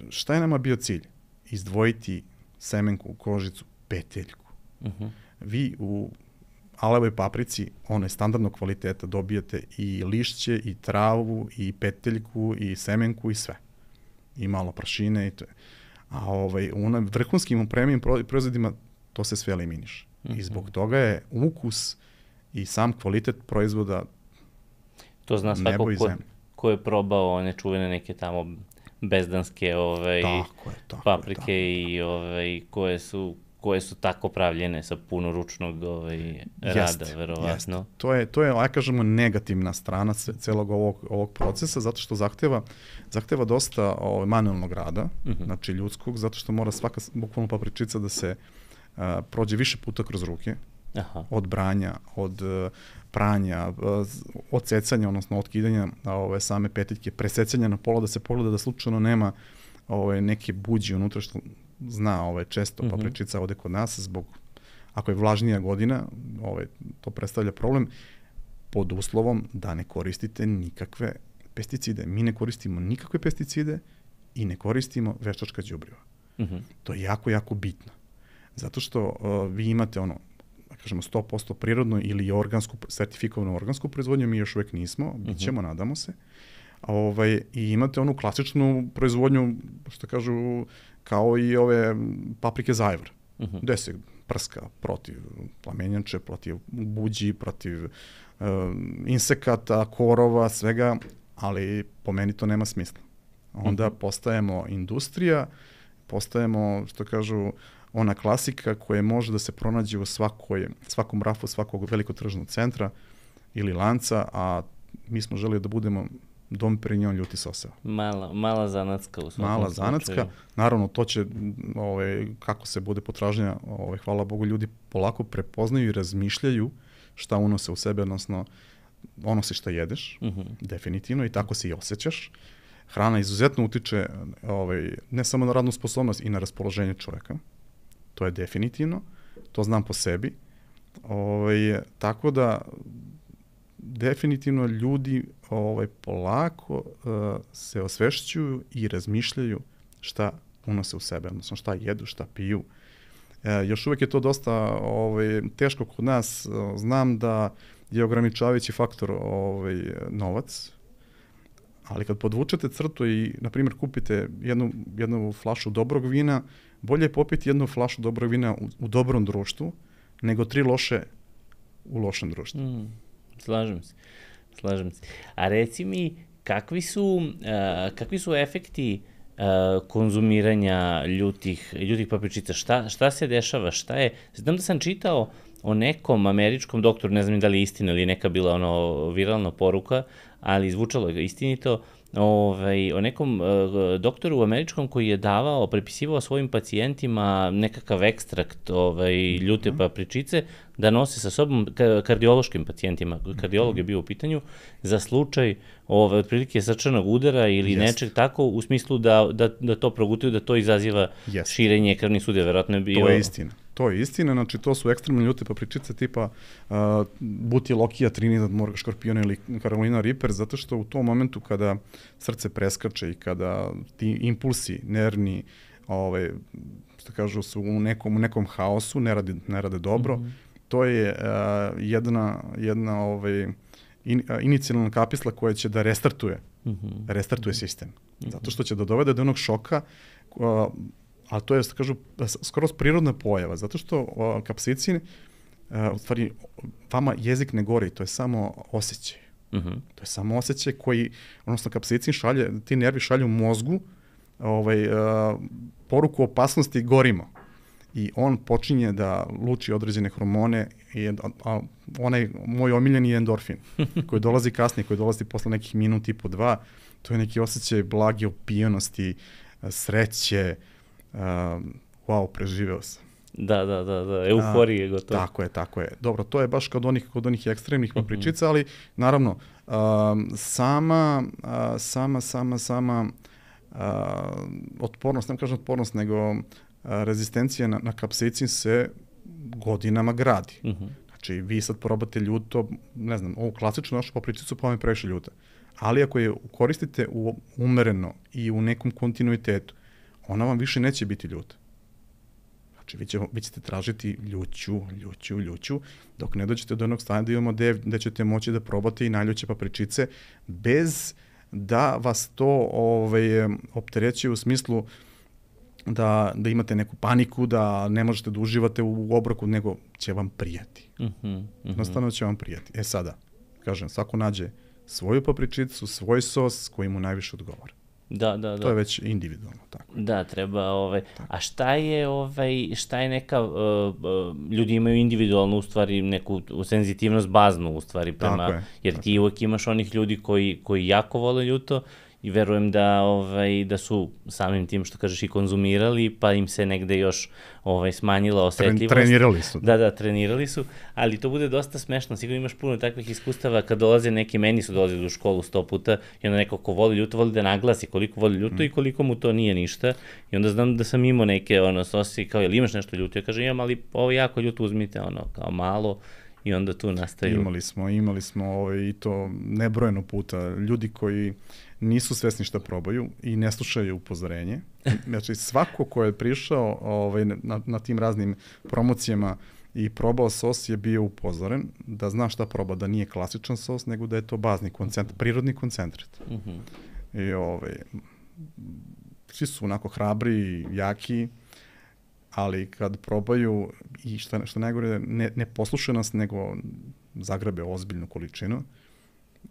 šta je nama bio cilj? Izdvojiti semenku, kožicu, peteljku. Vi u alavoj paprici, one standardnog kvaliteta, dobijete i lišće, i travu, i peteljku, i semenku, i sve. I malo prašine i to je. A u vrhunskim premium proizvodima to se sve eliminiše. I zbog toga je ukus i sam kvalitet proizvoda to zna svako ko je probao one čuvene neke tamo bezdanske paprike i koje su tako pravljene sa puno ručnog rada, verovatno. To je, kažemo, negativna strana celog ovog procesa, zato što zahteva dosta manualnog rada, znači ljudskog, zato što mora svaka bukvalno papričica da se prođe više puta kroz ruke, od branja, od pranja, od cecanja, odnosno otkidanja same peteljke, presecanja na pola, da se pogleda da slučajno nema neke buđi unutra, što zna često papričica ovde kod nas, zbog, ako je vlažnija godina, to predstavlja problem, pod uslovom da ne koristite nikakve pesticide. Mi ne koristimo nikakve pesticide i ne koristimo veštačka đubriva. To je jako, jako bitno. Zato što vi imate kažemo 100% prirodno ili sertifikovanu organsku proizvodnju, mi još uvek nismo, bit ćemo, nadamo se. I imate onu klasičnu proizvodnju, što kažu, kao i ove paprike zajvar, gde se prska protiv plamenjače, protiv buđi, protiv insekata, korova, svega, ali po meni to nema smisla. Onda postajemo industrija, postajemo, što kažu, ona klasika koja može da se pronađe u svakom rafu svakog velikotržnog centra ili lanca, a mi smo želeli da budemo Dom Perignon ljuti soseva. Mala zanatska u svakom Mala zanatska. Naravno, to će, kako se bude potražnja, hvala Bogu, ljudi polako prepoznaju i razmišljaju šta unose u sebe, odnosno ono šta jedeš, definitivno, i tako se i osjećaš. Hrana izuzetno utiče ne samo na radnu sposobnost i na raspoloženje čoveka. To je definitivno. To znam po sebi. Tako da definitivno ljudi polako se osvešćuju i razmišljaju šta unose u sebe, odnosno šta jedu, šta piju. Još uvek je to dosta teško kod nas. Znam da je ograničavajući faktor novac, ali kad podvučete crtu i, na primjer, kupite jednu flašu dobrog vina, bolje je popiti jednu flašu dobrog vina u dobrom društvu, nego 3 loše u lošem društvu. Slažem se. A reci mi, kakvi su efekti konzumiranja ljutih papričica? Šta se dešava? Znam da sam čitao o nekom američkom doktoru, ne znam da li je istina ili neka bila viralna poruka, ali zvučalo je istinito, o nekom doktoru američkom koji je prepisivao svojim pacijentima nekakav ekstrakt ljute papričice da nose sa sobom kardiološkim pacijentima. Kardiolog je bio u pitanju za slučaj otprilike srčanog udara ili nečeg tako, u smislu da to progutaju, da to izaziva širenje krvnih sudija. Verovatno je bio... To je istina, znači to su ekstremno ljute papričice tipa Butilochia, Trinidad, Škorpiona ili Carolina Reaper, zato što u tom momentu kada srce preskače i kada ti impulsi nervni, što kažu, su u nekom haosu, ne rade dobro, to je jedna inicijalna kapisla koja će da restartuje sistem. Zato što će da dovede do onog šoka, ali to je, kažu, skoro prirodna pojava, zato što kapsicin, u stvari, vama jezik ne gori, to je samo osjećaj. To je samo osjećaj koji, odnosno kapsicin ti nervi šalju mozgu poruku opasnosti, gorimo. I on počinje da luči određene hormone onaj moj omiljeni endorfin, koji dolazi kasnije, koji dolazi posle nekih minut i po dva, to je neki osjećaj blage opijenosti, sreće, wow, preživeo sam. Da, euforije gotovo. Tako je. Dobro, to je baš kod onih ekstremnih papričica, ali naravno, sama otpornost, ne kažem otpornost, nego rezistencija na kapsaicin se godinama gradi. Znači, vi sad probate ljuto, ne znam, ovu klasičnu našu papričicu, pa vam je previše ljuta. Ali ako je koristite umereno i u nekom kontinuitetu, ona vam više neće biti ljuta. Znači, vi ćete tražiti ljuću, dok ne dođete do onog stanja da imamo gde ćete moći da probate i najljuće papričice, bez da vas to opterećuje u smislu da imate neku paniku, da ne možete da uživate u obroku, nego će vam prijati. Jednostavno će vam prijati. Sada, kažem, svako nađe svoju papričicu, svoj sos koji mu najviše odgovara. Da. To je već individualno, tako. Da, treba, a šta je neka, ljudi imaju individualnu, u stvari, neku senzitivnost baznu, u stvari, prema, jer ti uvek imaš onih ljudi koji jako vole ljuto i verujem da su samim tim, što kažeš, i konzumirali, pa im se negde još smanjila osetljivost. Trenirali su. Da, trenirali su, ali to bude dosta smešno. Sigurno imaš puno takvih iskustava kad dolaze neki, meni su dolazili u školu 100 puta i onda neko ko voli ljuto, voli da naglasi koliko voli ljuto i koliko mu to nije ništa. I onda znam da sam imao neke sosi, kao, jel imaš nešto ljuto? Ja kažem, imam, ali ovo jako ljuto uzmite, kao malo. I onda tu nastaju... Imali smo i to nebrojeno puta. Ljudi koji nisu svesni šta probaju i ne slušaju upozorenje. Znači, svako ko je prišao na tim raznim promocijama i probao sos je bio upozoren da zna šta proba, da nije klasičan sos, nego da je to bazni koncentrat, prirodni koncentrat. I svi su onako hrabri, jaki, ali kad probaju i što najgore ne poslušaju nas, nego zagrabe ozbiljnu količinu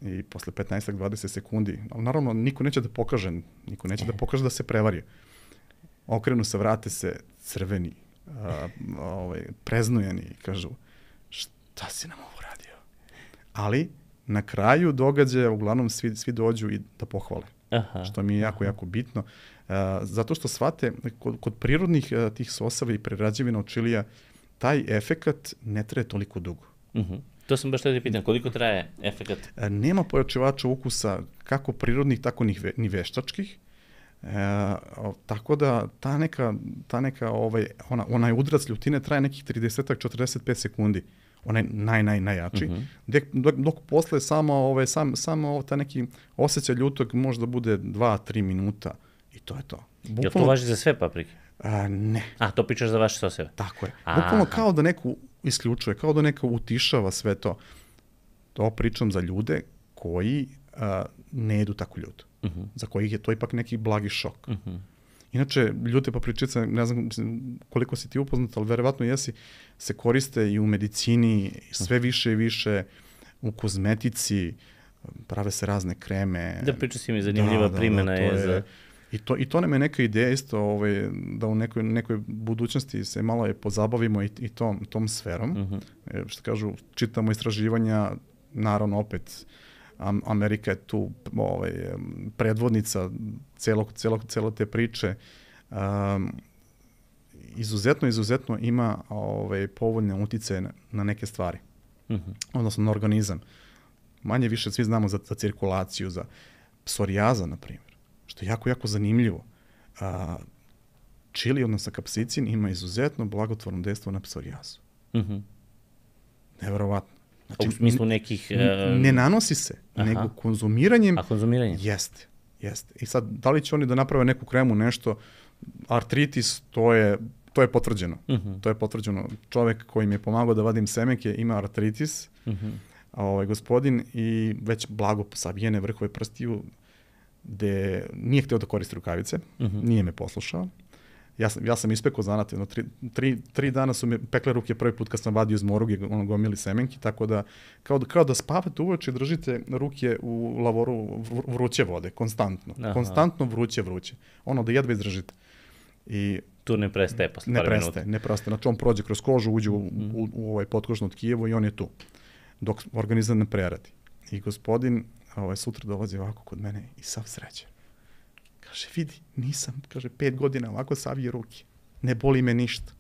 i posle 15-20 sekundi, naravno niko neće da pokaže, da se prevari. Okrenu se, vrate se crveni, preznojeni i kažu, šta si nam ovo radio? Ali na kraju događaja uglavnom svi dođu i da pohvale. Što mi je jako bitno. Zato što shvate, kod prirodnih tih sosava i prerađevina od čilija, taj efekat ne traje toliko dugo. To sam baš tada pitan, koliko traje efekat? Nema pojačivača ukusa kako prirodnih, tako ni veštačkih. Tako da onaj udrac ljutine traje nekih 30-45 sekundi. Onaj najjači. Dok posle samo ta neki osjećaj ljutog možda bude 2-3 minuta i to je to. Jel to važi za sve paprike? Ne. To pričaš za vaše soseve? Tako je. Bukvalno kao da neko isključuje, kao da neko utišava sve to. To pričam za ljude koji ne jedu tako ljuto. Za kojih je to ipak neki blagi šok. Inače, ljute papričice, ne znam koliko si ti upoznat, ali verovatno jesi, se koriste i u medicini, sve više i više, u kozmetici, prave se razne kreme. Da, priča si mi, zanimljiva primjena je. I to nam je neka ideja isto, da u nekoj budućnosti se malo pozabavimo i tom sferom. Što kažu, čitamo istraživanja, naravno opet, Amerika je tu predvodnica celo te priče. Izuzetno ima povoljne uticaje na neke stvari. Odnosno na organizam. Manje više svi znamo za cirkulaciju, za psorijaza, na primjer. Što je jako zanimljivo. Čili, odnosno kapsaicin, ima izuzetno blagotvorno dejstvo na psorijazu. Neverovatno. Znači, u smislu nekih... Ne nanosi se, nego konzumiranjem... A konzumiranje? Jeste. I sad, da li će oni da naprave neku kremu, nešto, artritis, to je potvrđeno. To je potvrđeno. Čovek koji mi je pomagao da vadim semenke ima artritis, gospodin, i već blago sabijene vrhove prstiju, gde nije hteo da koristi rukavice, nije me poslušao. Ja sam ispekao zanat, 3 dana su me pekle ruke prvi put kad sam vadio iz moruge, gomili semenki, tako da kao da spavate uveče i držite ruke u lavoru vruće vode, konstantno vruće, da jedva izdržite. I Tu ne prestaje posle par minuta. Ne prestaje. Znači on prođe kroz kožu, uđe u ovaj potkožno tkivo i on je tu. Dok organizam ne preradi. I gospodin sutra dolazi ovako kod mene i sav srećan. Kaže, vidi, nisam, kaže, 5 godina ovako savije ruke. Ne boli me ništa.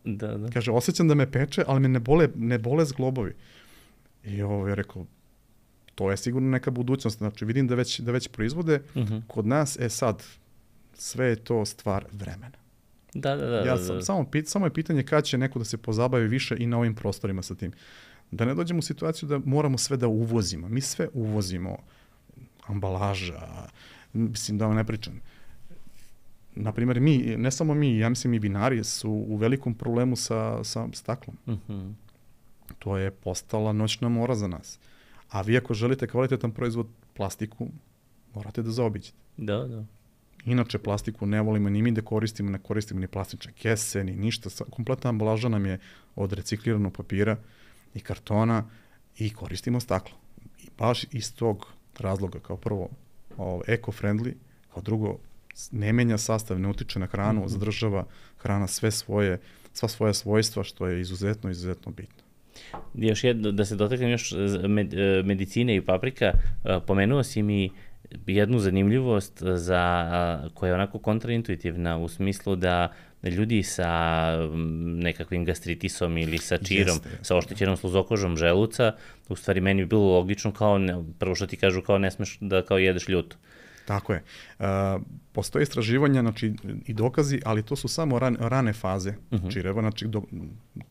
Da. Kaže, osjećam da me peče, ali me ne bole zglobovi. I je rekao, to je sigurno neka budućnost. Znači, vidim da već proizvode kod nas. Sad, sve je to stvar vremena. Da. Samo je pitanje kada će neko da se pozabavi više i na ovim prostorima sa tim. Da ne dođemo u situaciju da moramo sve da uvozimo. Mi sve uvozimo. Ambalaža, mislim da vam ne pričam. Naprimjer, ne samo mi, ja mislim i vinari su u velikom problemu sa staklom. To je postala noćna mora za nas. A vi ako želite kvalitetan proizvod, plastiku, morate da zaobiđete. Da. Inače, plastiku ne volimo ni mi da koristimo, ne koristimo ni plastične kese, ni ništa. Kompletna ambalaža nam je od recikliranog papira i kartona i koristimo staklo. I baš iz tog razloga, kao prvo, eco-friendly, kao drugo, ne menja sastav, ne utiče na hranu, zadržava hrana sva svoja svojstva, što je izuzetno bitno. Još da se dotaknem još medicine i paprika, pomenuo si mi jednu zanimljivost koja je onako kontraintuitivna u smislu da ljudi sa nekakvim gastritisom ili sa čirom, sa oštećenom sluzokožom želuca, u stvari meni bi bilo logično kao, prvo što ti kažu, kao ne smeš da kao jedeš ljuto. Tako je. Postoje istraživanja, znači i dokazi, ali to su samo rane faze čireva, znači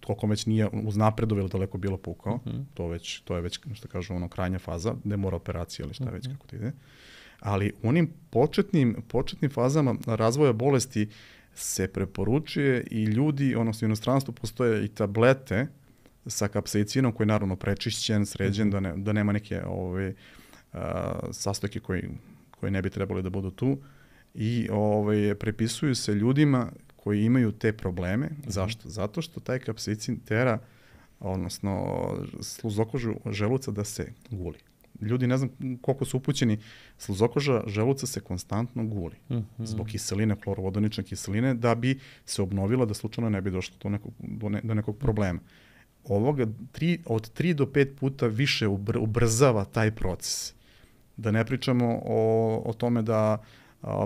koliko već nije uznapredovo ili daleko bilo pukao, to je već, što kažu, krajnja faza, ne mora operacija ili šta već kako ti ide. Ali u onim početnim fazama razvoja bolesti se preporučuje i ljudi, odnosno u inostranstvu postoje i tablete sa kapsaicinom koji je naravno prečišćen, sređen, da nema neke sastojke koji ne bi trebali da budu tu i prepisuju se ljudima koji imaju te probleme. Zašto? Zato što taj kapsaicin tera, odnosno sluzokožu želuca da se guli. Ljudi, ne znam koliko su upućeni, sluzokoža želuca se konstantno guli zbog kiseline, klorovodonične kiseline, da bi se obnovila, da slučajno ne bi došlo do nekog problema. Ovoga od 3 do 5 puta više ubrzava taj proces. Da ne pričamo o tome da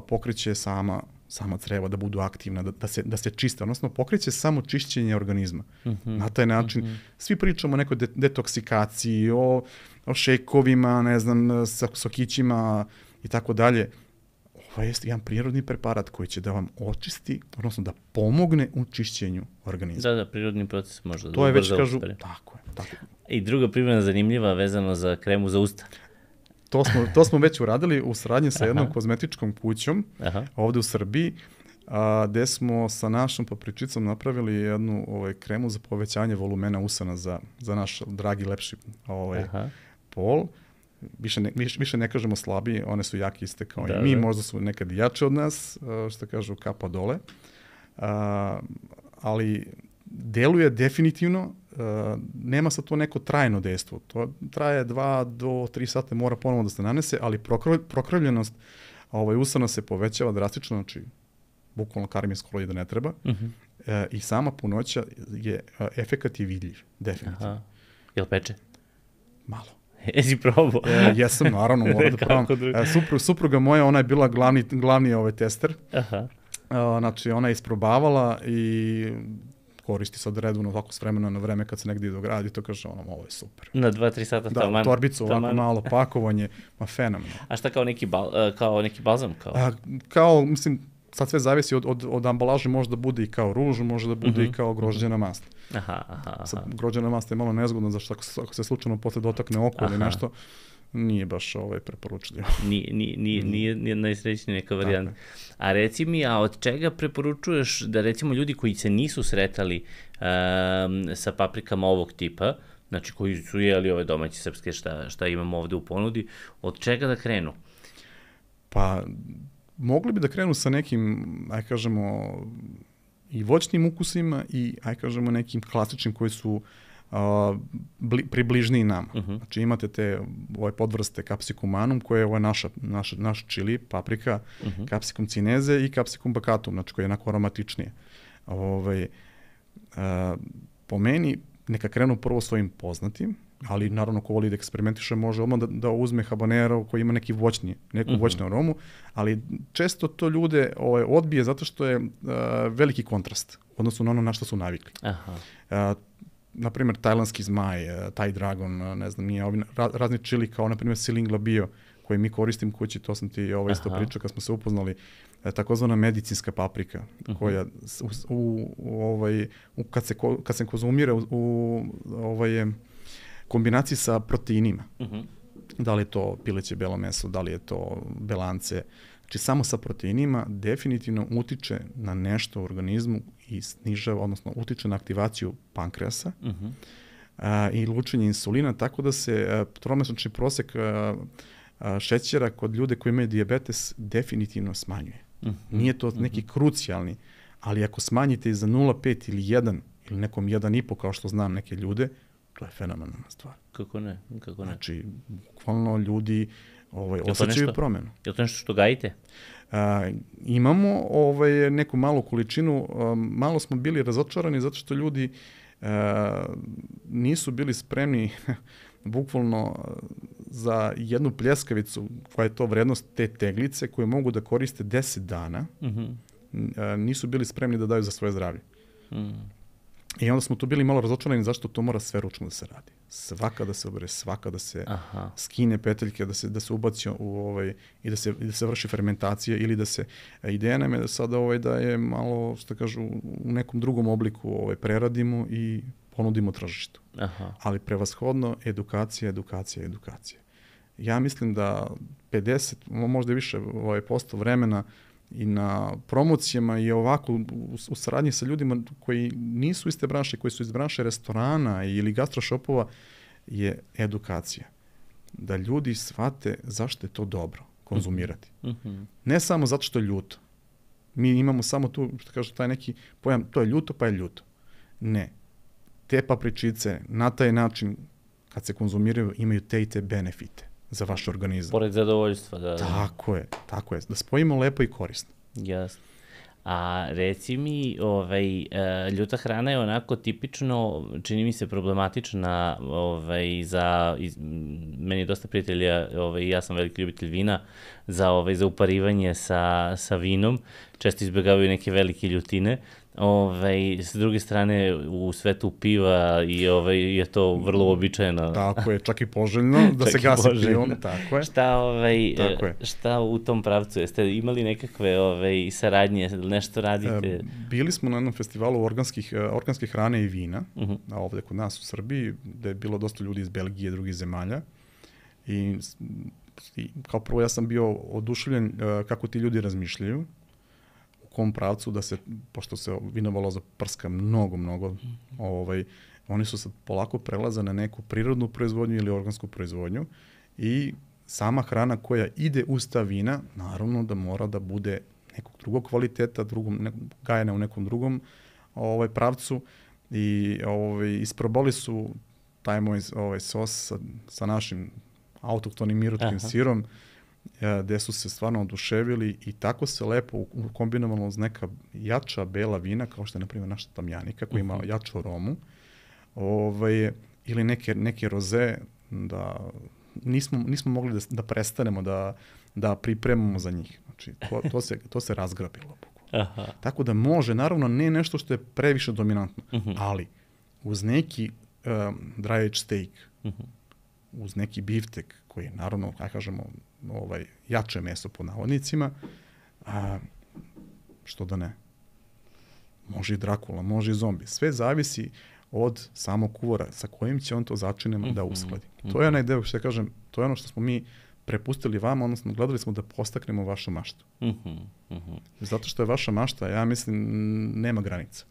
pokreće sama creva, da budu aktivna, da se čiste, odnosno pokreće samo čišćenje organizma. Na taj način, svi pričamo o nekoj detoksikaciji, o šejkovima, ne znam, sokićima i tako dalje. Ovo je jedan prirodni preparat koji će da vam očisti, odnosno da pomogne u čišćenju organizma. Da, prirodni proces može da to je već, kažu, tako je. I druga primjena zanimljiva vezano za kremu za usta. To smo već uradili u saradnji sa jednom kozmetičkom kućom ovde u Srbiji, gde smo sa našom papričicom napravili jednu kremu za povećanje volumena usana za naš dragi, lepši pol. Više ne kažemo slabiji, one su jake iste kao i mi, možda su nekad jače od nas, što kažu kapa dole. Ali deluje definitivno, nema sad to neko trajno dejstvo. To traje 2 do 3 sata, mora ponovo da se nanese, ali prokrvljenost usana se povećava drastično, znači bukvalno karmin skoro i da ne treba. I sama punoća je, efekat je vidljiv, definitivno. Jel peče? Malo. Jesi probao? Jesam, naravno, moram da probam. Supruga moja, ona je bila glavni tester. Znači, ona je isprobavala i koristi sad redovno ovako s vremena na vreme kad se negdje ide do grada i to kaže ovo je super. Na 2-3 sata taman. Da, torbicu, ovako malo pakovanje, fenomenalno. A šta kao neki balzam? Kao, mislim, sad sve zavisi od ambalaže, može da bude i kao ruž, može da bude i kao grožđena mast. Grožđena mast je malo nezgodna, zašto ako se slučajno posle dotakne oko ili nešto, nije baš preporučljivo. Nije najsrećnija neka varijanta. A reci mi, od čega preporučuješ da recimo ljudi koji se nisu sretali sa paprikama ovog tipa, znači koji su jeli ove domaće srpske šta imamo ovde u ponudi, od čega da krenu? Pa, mogli bi da krenu sa nekim, aj kažemo, i voćnim ukusima i, aj kažemo, nekim klasičnim koji su približniji nama. Znači imate te ove podvrste Capsicum anum, koje je naš čili, paprika, Capsicum cinese i Capsicum bacatum, znači koje je onako aromatičnije. Po meni, neka krenu prvo svojim poznatim, ali naravno ko voli da eksperimentiše može odmah da uzme habanero koji ima neku voćnu aromu, ali često to ljude odbije zato što je veliki kontrast odnosno na ono na što su navikli. Naprimjer, tajlandski zmaj, Thai dragon, ne znam, razni čili kao, naprimjer, Silingla bio, koji mi koristim kući, to sam ti isto pričao kad smo se upoznali, takozvana medicinska paprika, koja kad se konzumira u kombinaciji sa proteinima, da li je to pileće belo meso, da li je to belance, znači samo sa proteinima definitivno utiče na nešto u organizmu i snižava, odnosno utiče na aktivaciju pankreasa i lučenje insulina, tako da se tromesečni prosek šećera kod ljude koji imaju dijabetes definitivno smanjuje. Nije to neki krucijalni, ali ako smanjite za 0,5 ili 1 ili nekom 1,5 kao što znam neke ljude, to je fenomenalna stvar. Kako ne? Znači, bukvalno ljudi osjećaju promenu. Je li to nešto što gajite? Imamo neku malu količinu, malo smo bili razočarani zato što ljudi nisu bili spremni bukvalno za jednu pljeskavicu koja je to vrednost te teglice koje mogu da koriste 10 dana, nisu bili spremni da daju za svoje zdravlje. I onda smo tu bili malo razočarani zašto to mora sve ručno da se radi. Svaka da se obere, svaka da se skine peteljke, da se ubaci i da se vrši fermentacija ili da se, ideja nam je da sada da je malo, što kažu, u nekom drugom obliku preradimo i ponudimo tržištu. Ali prevashodno edukacija. Ja mislim da 50, možda i više posto vremena i na promocijama i ovako u saradnji sa ljudima koji nisu iste branše, koji su iz branše restorana ili gastrošopova, je edukacija. Da ljudi shvate zašto je to dobro konzumirati. Ne samo zato što je ljuto. Mi imamo samo tu, što kažu, taj neki pojam, to je ljuto pa je ljuto. Ne. Te papričice na taj način kad se konzumiraju imaju te i te benefite za vaš organizam. Pored zadovoljstva, da. Tako je. Da spojimo lepo i korisno. Jasno. A reci mi, ljuta hrana je onako tipično, čini mi se problematična meni je dosta prijatelja, ja sam veliki ljubitelj vina, za uparivanje sa vinom, često izbjegavaju neke velike ljutine. S druge strane, u svetu piva je to vrlo uobičajeno. Tako je, čak i poželjno da se gasi pivom. Tako je. Šta u tom pravcu? Jeste imali nekakve saradnje, nešto radite? Bili smo na jednom festivalu organske hrane i vina, ovde kod nas u Srbiji, gde je bilo dosta ljudi iz Belgije, drugih zemalja. I kao prvo ja sam bio oduševljen kako ti ljudi razmišljaju, kom pravcu da se, pošto se vinovalo zaprska mnogo, oni su sad polako prelaze na neku prirodnu proizvodnju ili organsku proizvodnju i sama hrana koja ide uz ta vina, naravno da mora da bude nekog drugog kvaliteta, gajena u nekom drugom pravcu i isprobali su taj moj sos sa našim autohtonim mirotskim sirom, gde su se stvarno oduševili i tako se lepo kombinovalo uz neka jača bela vina, kao što je, na primjer, naša tamjanika, koja ima jaču aromu, ili neke roze, da nismo mogli da prestanemo da pripremamo za njih. Znači, to se razgrabilo. Tako da može, naravno, ne nešto što je previše dominantno, ali uz neki dry age steak, uz neki biftek, koji je, naravno, kako kažemo, jače meso po navodnicima, što da ne. Može i Drakula, može i zombi. Sve zavisi od samog kuvara sa kojim će on to začinem da uskladi. To je onaj deo, što ja kažem, to je ono što smo mi prepustili vama, odnosno gledali smo da postaknemo vašu maštu. Zato što je vaša mašta, ja mislim, nema granica.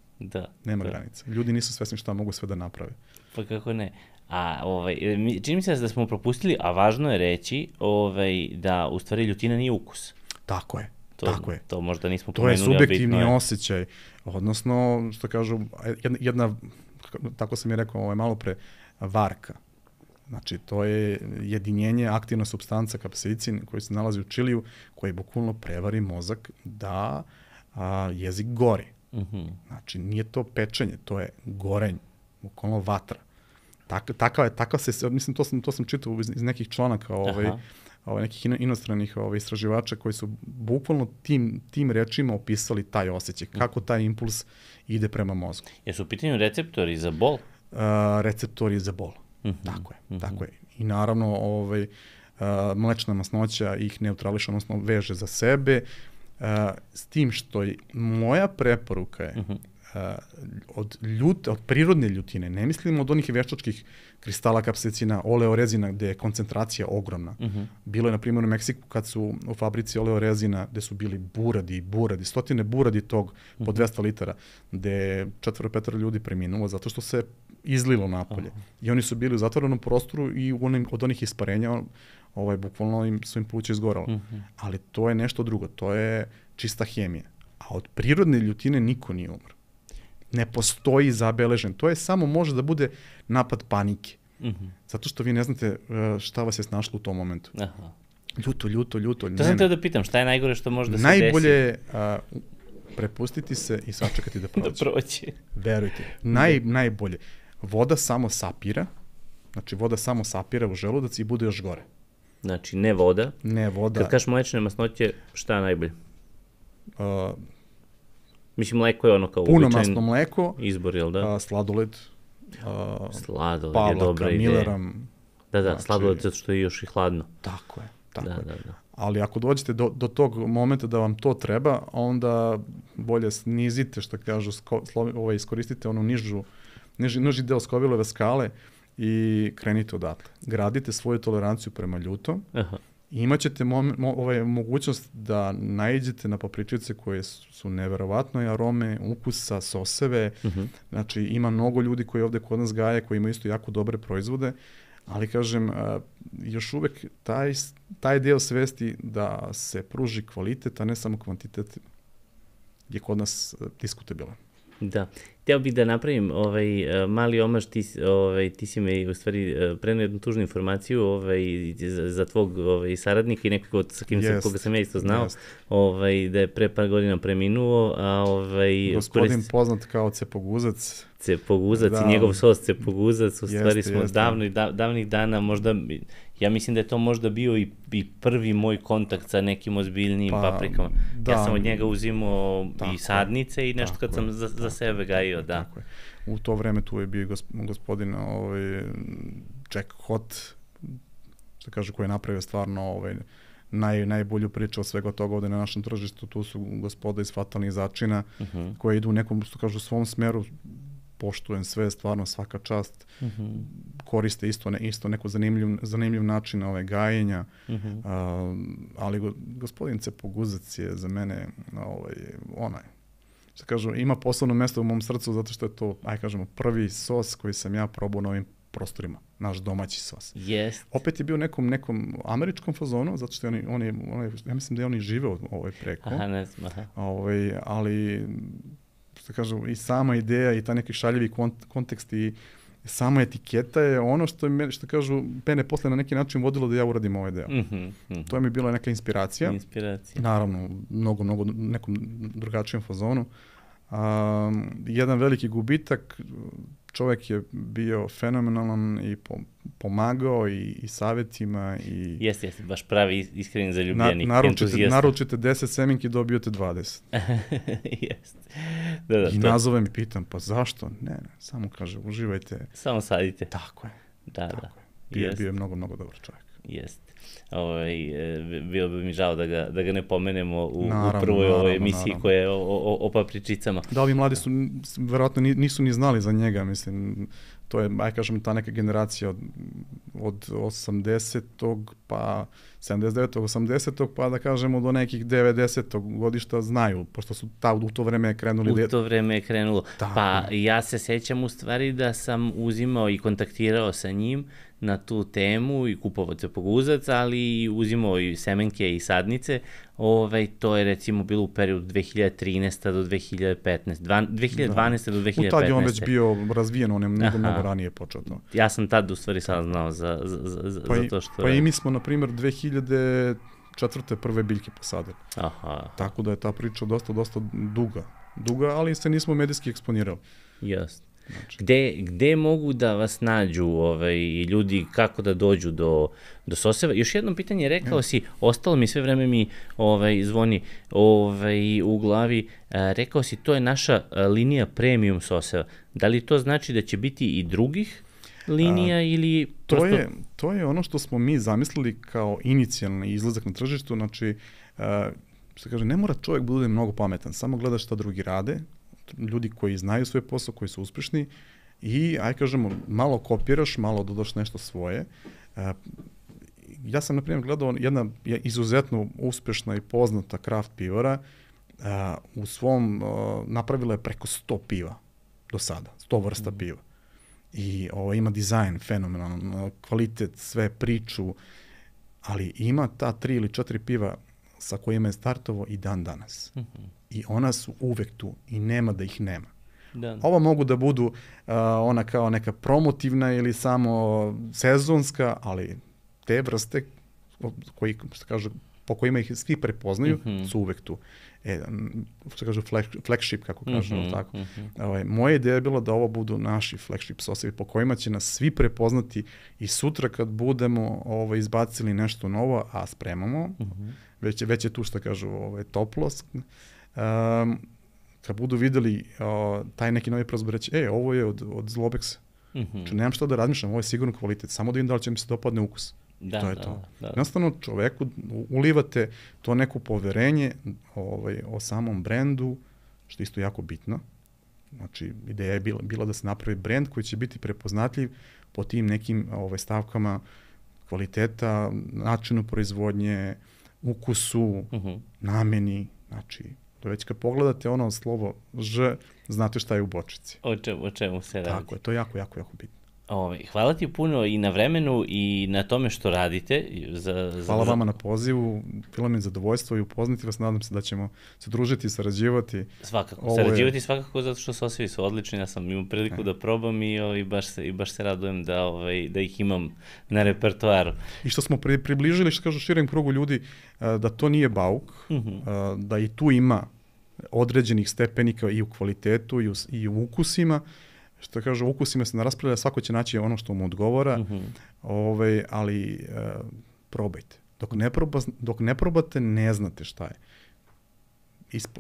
Nema granica. Ljudi nisu svesni šta mogu sve da naprave. Pa kako ne. A čini mi se da smo propustili, a važno je reći da u stvari ljutina nije ukus. Tako je. To možda nismo pomenuli. To je subjektivni osjećaj, odnosno, što kažu, jedna tako sam je rekao malo pre, varka. Znači, to je jedinjenje, aktivna supstanca kapsaicin koji se nalazi u čiliju, koji bukvalno prevari mozak da jezik gori. Znači, nije to pečenje, to je gorenje, bukvalno vatra. Takav se, mislim, to sam čitao iz nekih članaka nekih inostranih istraživača koji su bukvalno tim rečima opisali taj osjećaj, kako taj impuls ide prema mozgu. Jesu u pitanju receptori za bol? Receptori za bol, tako je. I naravno, mlečna masnoća ih neutrališe, odnosno veže za sebe, s tim što je moja preporuka je od prirodne ljutine, ne mislim od onih veštačkih kristala kapsaicina, oleorezina, gde je koncentracija ogromna. Bilo je, na primjer, u Meksiku kad su u fabrici oleorezina, gde su bili buradi, stotine buradi tog po 200 litara, gde je 4-5 ljudi preminulo zato što se izlilo napolje. I oni su bili u zatvorenom prostoru i od onih isparenja bukvalno su im pluća izgoralo. Ali to je nešto drugo, to je čista hemija. A od prirodne ljutine niko nije umro. Ne postoji zabeležen. To je samo može da bude napad panike. Zato što vi ne znate šta vas je snašlo u tom momentu. Ljuto. To sam teo da pitam, šta je najgore što može da se najbolje je prepustiti se i sačekati da prođe. Da prođe. Verujte. Najbolje. Voda samo sapira. Znači, voda samo sapira u želudac i bude još gore. Znači, ne voda. Ne voda. Kad kažeš mlečne masnoće, šta je najbolje? Mislim, mleko je ono kao puno masno mleko, izbor, jel da? Sladoled, Sladoled je dobra ideja. Milleram. Da, sladoled zato što je još i hladno. Tako je. Da. Ali ako dođete do tog momenta da vam to treba, onda bolje snizite, što kažu, iskoristite onu niži deo Scovilleove skale i krenite odatle. Gradite svoju toleranciju prema ljutom. I imat ćete mogućnost da naiđete na papričice koje su neverovatne arome, ukusa, soseve. Znači, ima mnogo ljudi koji ovde kod nas gaje, koji imaju isto jako dobre proizvode, ali kažem, još uvek taj deo svesti da se pruži kvalitet, a ne samo kvantitet, je kod nas diskutabilan. Da. Hteo bih da napravim mali omaž, ti si me u stvari preneo jednu tužnu informaciju za tvog saradnika i nekog koga sam ja isto znao, da je pre par godina preminuo. Gospodin poznat kao Cepoguzac. Cepoguzac i njegov sos Cepoguzac, u stvari smo davnih dana, možda, ja mislim da je to možda bio i prvi moj kontakt sa nekim ozbiljnijim paprikama. Ja sam od njega uzimao i sadnice i nešto kad sam za sebe gajio, da. U to vreme tu je bio gospodin Jack Hot, što kaže, koji je napravio stvarno najbolju priču od svega toga ovde na našem tržištu. Tu su gospoda iz fatalnih začina koji idu u nekom, što kažu, svom smeru. Poštujem sve, stvarno svaka čast, koriste isto neko zanimljiv način gajenja, ali gospodin Cepoguzac je za mene što kažu, ima posebno mesto u mom srcu zato što je to, prvi sos koji sam ja probao na ovim prostorima, naš domaći sos. Opet je bio nekom američkom fazonu, zato što ja mislim da je oni žive preko. Ali što kažu, i sama ideja i ta neki šaljivi kontekst i sama etiketa je ono što kažu, mene posle na neki način vodilo da ja uradim ovaj deo. To je mi bila neka inspiracija. Naravno, mnogo nekom drugačijem fazonu. Jedan veliki gubitak, čovek je bio fenomenalan i pomagao i savjetima. Jeste, baš pravi iskreni zaljubljenik, entuzijasta. Naručite 10 semenki, dobijete 20. Jeste. I nazovem i pitam, pa zašto? Ne, samo kaže, uživajte. Samo sadite. Tako je. Da. Bio je mnogo dobar čovjek. Jeste. Bilo bi mi žao da ga ne pomenemo u prvoj emisiji koja je o papričicama. Da, ovi mladi su, verovatno nisu ni znali za njega, mislim, to je, ta neka generacija od 80-tog, pa 79-tog, 80-tog, pa da kažemo do nekih 90-tog godišta znaju, pošto su u to vreme krenuli. U to vreme je krenulo. Pa ja se sećam u stvari da sam uzimao i kontaktirao sa njim na tu temu i kupovao cepoguzac, ali uzimao i semenke i sadnice. To je recimo bilo u periodu 2013. do 2015. 2012. do 2015. U tad je on već bio razvijen, on je mnogo ranije počeo to. Ja sam tad u stvari saznao za to što... Pa i mi smo, na primjer, 2004. prve biljke posadili. Tako da je ta priča dosta duga, ali se nismo medijski eksponirali. Jasno. Znači. Gde mogu da vas nađu ljudi, kako da dođu do soseva? Još jedno pitanje, rekao si, ostalo mi sve vreme mi zvoni u glavi, rekao si to je naša linija premium soseva. Da li to znači da će biti i drugih linija ili prosto... To je ono što smo mi zamislili kao inicijalni izlazak na tržištu, znači, što kaže, ne mora čovjek bude mnogo pametan, samo gleda šta drugi rade, ljudi koji znaju svoj posao, koji su uspešni i, kažemo, malo kopiraš, malo dodaš nešto svoje. Ja sam, na primjer, gledao jedna izuzetno uspešna i poznata kraft pivara, u svom, napravila je preko 100 piva do sada, 100 vrsta piva. I ima dizajn fenomenalan, kvalitet, sve priču, ali ima ta 3 ili 4 piva sa kojima je startovao i dan danas. I ona su uvek tu i nema da ih nema. Ova mogu da budu ona kao neka promotivna ili samo sezonska, ali te vrste koji, što kažu, po kojima ih svi prepoznaju, su uvek tu. Što kažu, flagship, kako kažu, tako. Moja ideja je bila da ovo budu naši flagship sosevi po kojima će nas svi prepoznati i sutra kad budemo izbacili nešto novo, a spremamo, već je tu, što kažu, toplost, kad budu videli taj neki novi proizvod, reći, ovo je od Zlobexa. Znači, nemam šta da razmišljam, ovo je sigurno kvalitet, samo da vidim da li će mi se dopadne ukus. To je to. Jednostavno, čoveku ulivate to neko poverenje o samom brendu, što je isto jako bitno. Znači, ideja je bila da se napravi brend koji će biti prepoznatljiv po tim nekim stavkama kvaliteta, načinu proizvodnje, ukusu, nameni, znači, već kad pogledate ono slovo Ž, znate šta je u bočici. O čemu se radi. Tako je, to je jako, jako, jako bitno. Hvala ti puno i na vremenu i na tome što radite. Hvala vama na pozivu, bilo mi je zadovoljstvo i upoznati vas, nadam se da ćemo se družiti i sarađivati. Svakako, sarađivati svakako zato što sosevi su odlični, ja sam imao priliku da probam i baš se radujem da ih imam na repertoaru. I što smo približili, što kažu, širem krugu ljudi, da to nije bauk, da i tu ima određenih stepenika i u kvalitetu i u ukusima. Što kaže, ukusima se ne raspravlja, svako će naći ono što mu odgovara, ali probajte. Dok ne probate, ne znate šta je.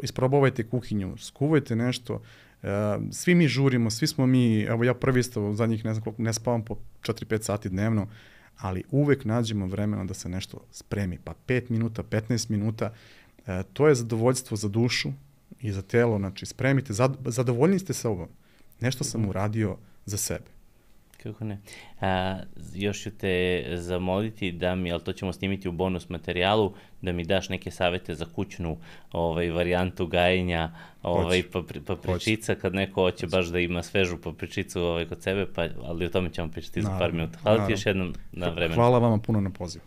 Isprobavajte kuhinju, skuvajte nešto, svi mi žurimo, svi smo mi, evo ja prvi isto, zadnjih ne znam koliko, ne spavam po 4-5 sati dnevno, ali uvek nađemo vremena da se nešto spremi, pa 5 minuta, 15 minuta, to je zadovoljstvo za dušu i za telo, znači spremite, zadovoljni ste sa ovom. Nešto sam uradio za sebe. Kako ne. Još ću te zamoliti da mi, ali to ćemo snimiti u bonus materijalu, da mi daš neke savete za kućnu varijantu gajenja papričica, kad neko hoće baš da ima svežu papričicu kod sebe, ali o tome ćemo pričati za par minuta. Hvala ti još jednom na vremenu. Hvala vama puno na pozivu.